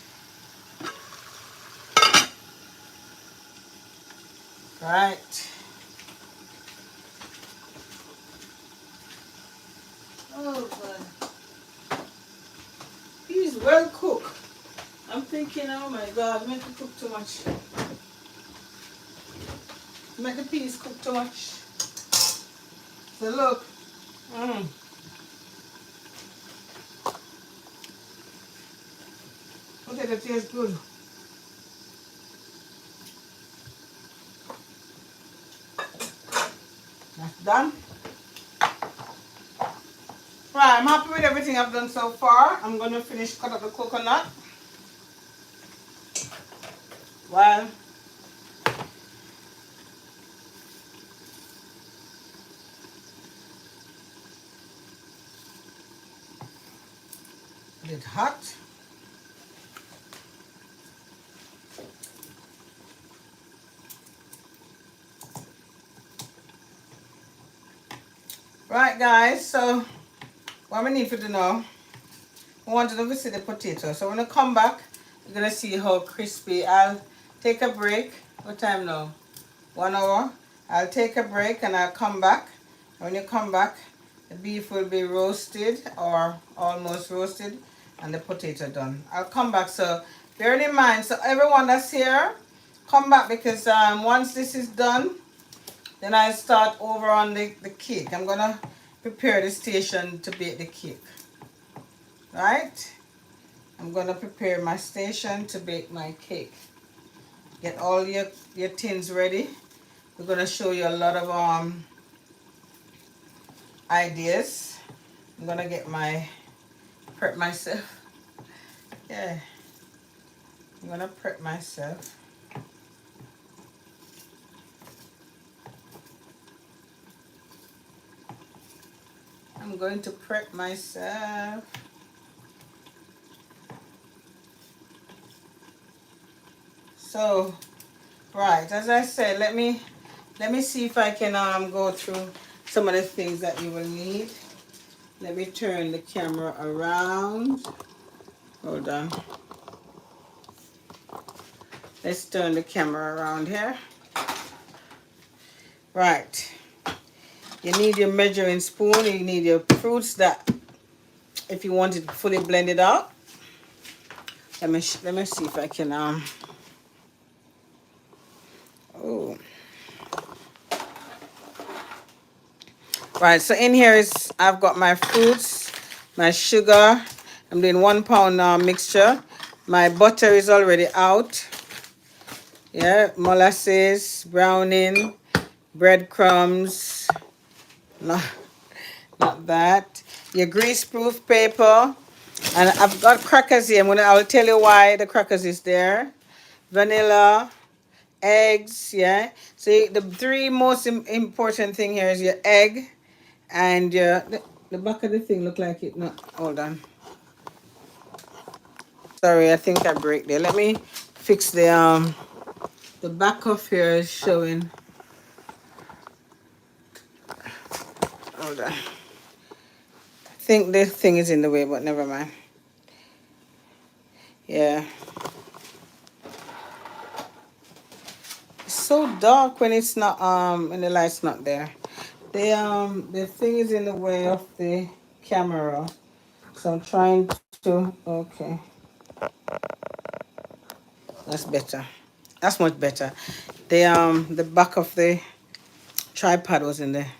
Right. Oh God. Peas well cooked. I'm thinking, oh my God, make it cook too much. Make the peas cook too much. So look. Put potato tastes good. That's done. Right, I'm happy with everything I've done so far. I'm going to finish cut up the coconut. Well, it's hot. Right, guys, so what we need for to know, I want to see the potato. So when I come back, you're going to see how crispy. I'll take a break. What time now? 1 hour. I'll take a break and I'll come back. When you come back, the beef will be roasted or almost roasted and the potato done. I'll come back. So bear in mind, so everyone that's here, come back because once this is done, then I start over on the cake. I'm going to prepare the station to bake the cake. Right? I'm going to prepare my station to bake my cake. Get all your tins ready. We're going to show you a lot of ideas. I'm going to get prep myself. Yeah. I'm going to prep myself. I'm going to prep myself. So, right, as I said, let me see if I can go through some of the things that you will need. Let me turn the camera around. Hold on. Let's turn the camera around here. Right. You need your measuring spoon. You need your fruits that, if you want it fully blended out. Let me see if I can oh. Right, so in here is, I've got my fruits, my sugar. I'm doing 1 pound mixture. My butter is already out. Yeah, molasses, browning, breadcrumbs. No, not that. Your grease-proof paper. And I've got crackers here. I'll tell you why the crackers is there. Vanilla, eggs, yeah. So the 3 most important thing here is your egg and the back of the thing look like it. No, hold on. Sorry, I think I break there. Let me fix the back of here is showing. Hold on. I think this thing is in the way, but never mind. Yeah. It's so dark when it's not when the light's not there. The thing is in the way of the camera. So I'm trying to, okay. That's better. That's much better. The back of the tripod was in there.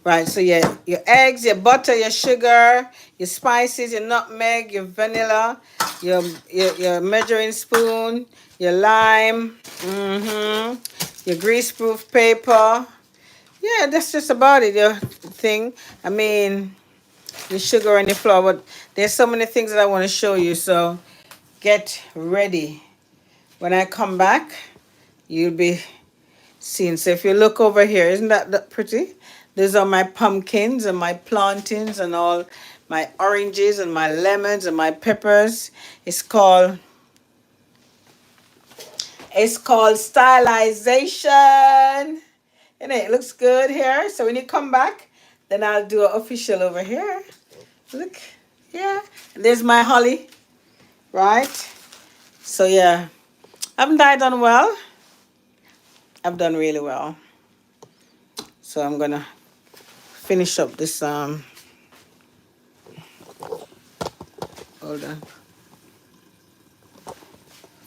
Right, so yeah, your eggs, your butter, your sugar, your spices, your nutmeg, your vanilla, your measuring spoon, your lime, your grease-proof paper. Yeah, that's just about it, your thing. I mean, your sugar and your flour, but there's so many things that I want to show you, so get ready. When I come back, you'll be seeing. So if you look over here, isn't that pretty? These are my pumpkins and my plantains and all my oranges and my lemons and my peppers. It's called stylization. And it looks good here. So when you come back, then I'll do an official over here. Look, yeah. And there's my holly, right? So yeah, haven't I done well? I've done really well. So I'm gonna finish up this hold on.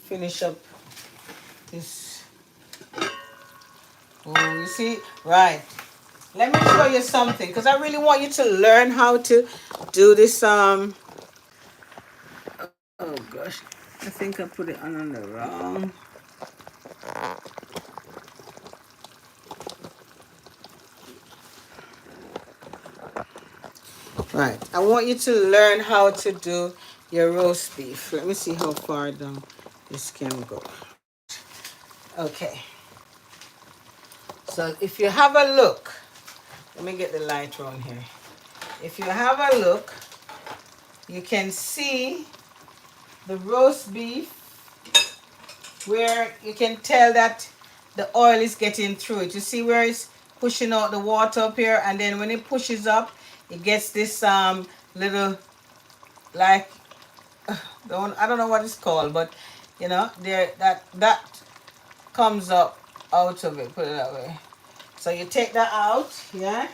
Finish up this. Oh, you see? Right. Let me show you something because I really want you to learn how to do this oh gosh. I think I put it on the wrong. Right. I want you to learn how to do your roast beef. Let me see how far down this can go. Okay. So if you have a look, let me get the light on here. If you have a look, you can see the roast beef where you can tell that the oil is getting through it. You see where it's pushing out the water up here, and then when it pushes up, it gets this little, like, I don't know what it's called, but you know, there, that comes up out of it, put it that way. So you take that out, yeah.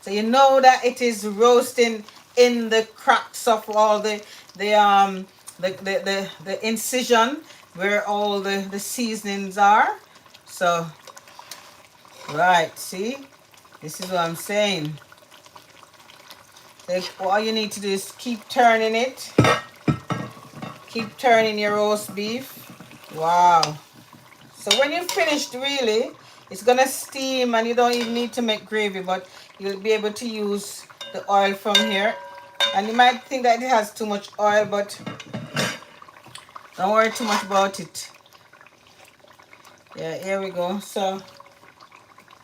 So you know that it is roasting in the cracks of all the incision where all the seasonings are. So right, see, this is what I'm saying. So all you need to do is keep turning it. Keep turning your roast beef. Wow. So when you're finished, really, it's gonna steam, and you don't even need to make gravy, but you'll be able to use the oil from here. And you might think that it has too much oil, but don't worry too much about it. Yeah, here we go. So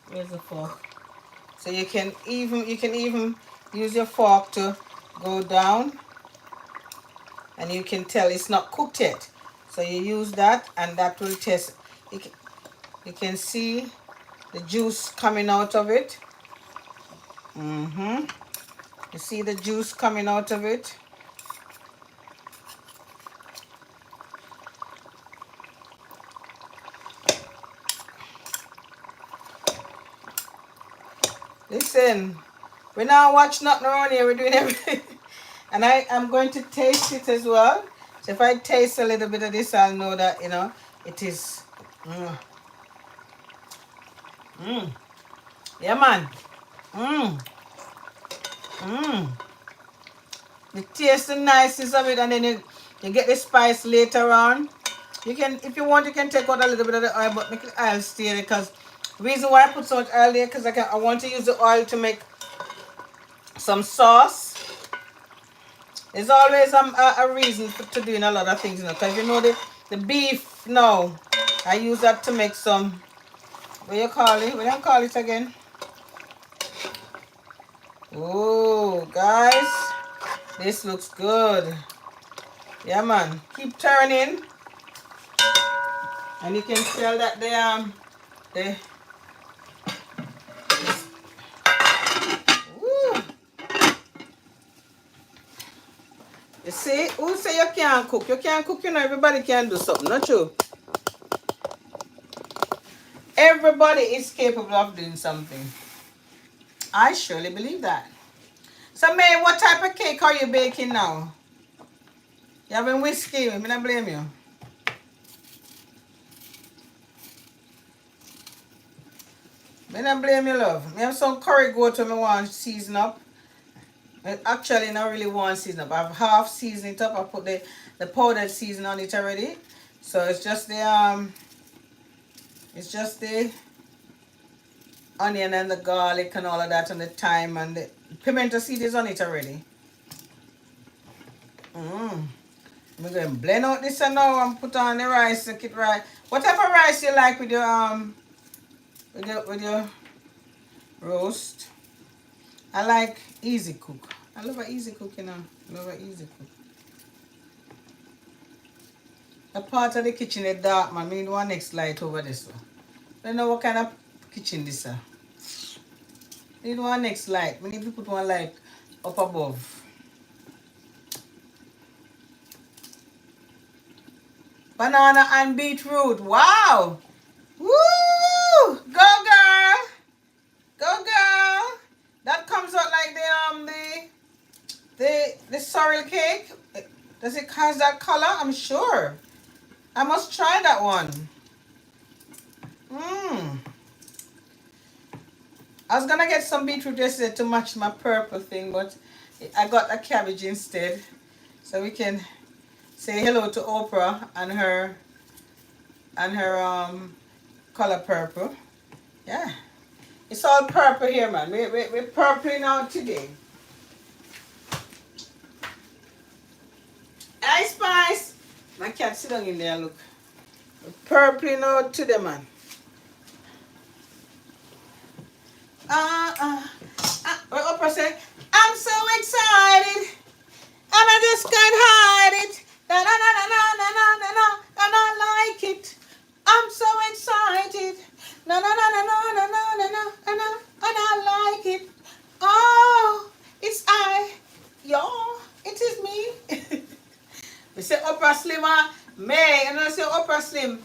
where's the fork? So you can even use your fork to go down, and you can tell it's not cooked yet. So you use that, and that will test. You can see the juice coming out of it. Mm-hmm. You see the juice coming out of it? Listen, we now watch nothing around here. We're doing everything. And I'm going to taste it as well. So if I taste a little bit of this, I'll know that, you know, it is. Mm. Mm. Yeah, man. Mm. Mm. The taste, the niceness of it, and then you get the spice later on. You can, if you want, you can take out a little bit of the oil, but make the oil stay there, because the reason why I put so much oil there, because I want to use the oil to make some sauce. There's always a reason to doing a lot of things, you know, because you know the beef now, I use that to make some, what you call it? What do you call it again? Oh, guys, this looks good. Yeah, man. Keep turning, and you can tell that the woo. You see, who say you can't cook? You can't cook, you know, everybody can do something, not true? Everybody is capable of doing something. I surely believe that. So, May, what type of cake are you baking now? You having whiskey? I'm not blame you. I don't blame you, love. I have some curry goat when I want to season up. I actually not really want to season up. I've half seasoned it up. I put the powdered season on it already. So it's just the onion and the garlic and all of that, and the thyme and the pimento seed is on it already. I'm going to blend out this and now and put on the rice, make it right. What type of rice you like with your roast? I like easy cook. I love an easy cook, you know. I love an easy cook. The part of the kitchen is dark, man. We need one next light over this one. I don't know what kind of kitchen this is. We need one next light. We need to put one light up above. Banana and beetroot. Wow! Woo! Go girl! Go girl! That comes out like the sorrel cake. Does it has that color? I'm sure. I must try that one. I was gonna get some beetroot yesterday to match my purple thing, but I got a cabbage instead. So say hello to Oprah and her color purple. Yeah. It's all purple here, man. We're purpling out today. Ice Spice! My cat sit down in there, look. We're purpling out today, man. What Oprah say? I'm so excited. And I just can't hide it. Na na na na na na na na, and I like it. I'm so excited. Na na na na na na na na na, and I like it. Oh, it's yo, it is me. We say Oprah Slim, May, and I say Oprah Slim.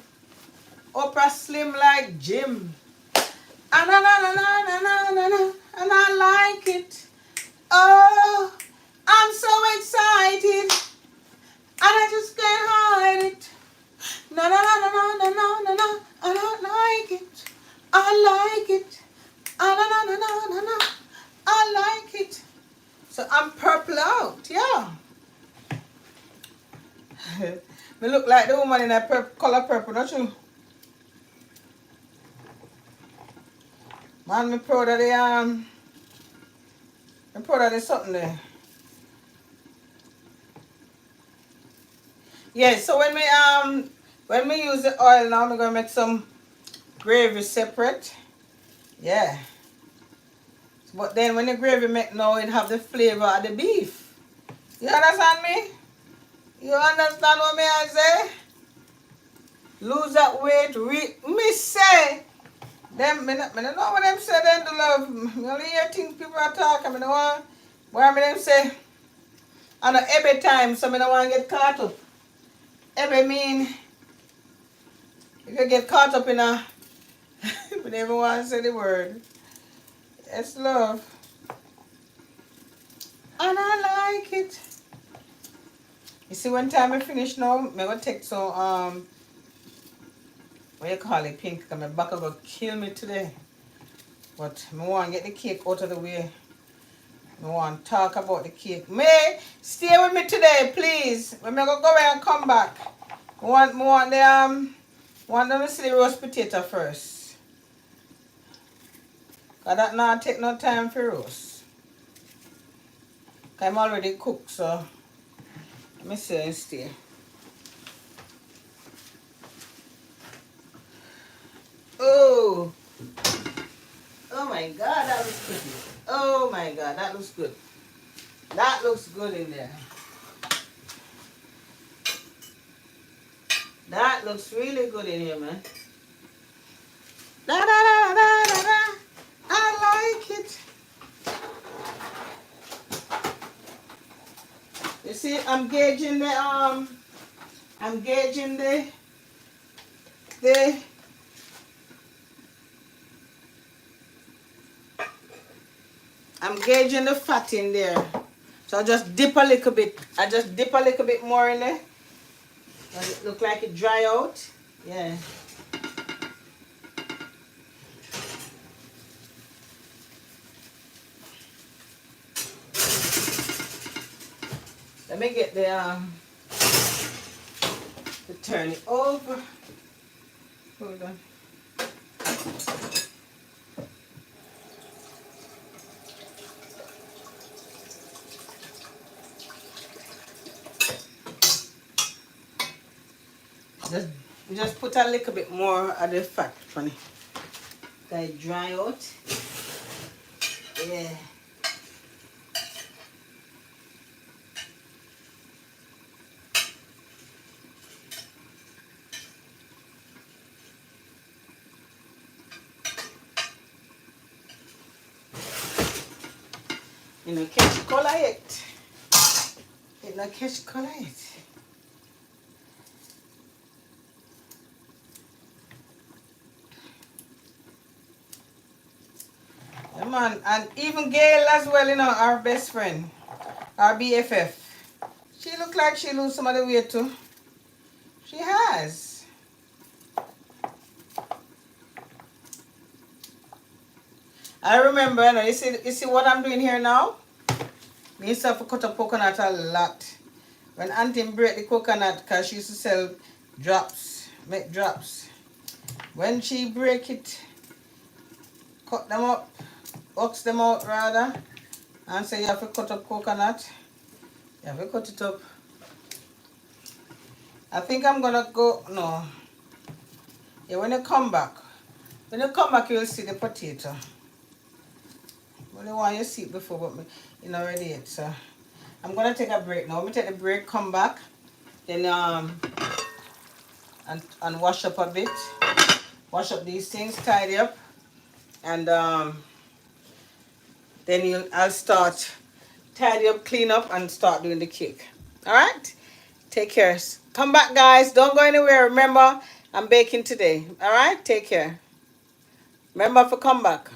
Oprah Slim like Jim. Na na na na na na na na, and I like it. Oh, I'm so excited, and I just can't hide it. Na na na na na na na na, and I like it. I like it. Na na na na na na, I like it. So I'm purple out, yeah. Me look like the woman in that color purple, don't you? Man, me proud of the I'm proud of the something there. Yeah, so when we use the oil now, we're gonna make some gravy separate. Yeah. But then when the gravy make now, it have the flavor of the beef. You understand me? You understand what me I say? Lose that weight, me say. Them, me don't know what them say then to love. Me only hear things people are talking. Me don't want, why me them say, I know every time, so me don't want to get caught up. Every mean, you can get caught up in a, but never want to say the word. It's love. And I like it. You see, one time I finish now, I'm going to take some, what you call it, pink, because my back will kill me today. But I want to get the cake out of the way. I want to talk about the cake. May, stay with me today, please. When I go away and come back. I want them to see the roast potato first. Because that not take no time for roast. I'm already cooked, so let me see and stay. Oh. Oh my God, that looks good. Oh my God, that looks good. That looks good in there. That looks really good in here, man. Da da da da da da. I like it. You see, I'm gauging the I'm gauging the fat in there. So I just dip a little bit. I just dip a little bit more in there. Does it look like it dry out? Yeah. Let me get the turn it over. Hold on. Just put a little bit more of the fat on it. Let it dry out. Yeah. You know, catch color yet. You know, catch color yet. Yeah, man, and even Gail as well, you know, our best friend, our BFF. She look like she lose some of the weight too. She has. I remember, you know, you see what I'm doing here now? Me used to have to cut a coconut a lot. When Auntie break the coconut, because she used to sell drops, make drops. When she break it, cut them up, box them out rather, and say you have to cut up coconut. You have to cut it up. I think I'm gonna go, no. Yeah, when you come back, you'll see the potato. Only one you see it before, but you know already yet. So I'm gonna take a break now. Let me take the break, come back, then and wash up a bit. Wash up these things, tidy up, and then I'll start tidy up, clean up, and start doing the cake. All right. Take care. Come back, guys. Don't go anywhere. Remember, I'm baking today. All right. Take care. Remember to come back.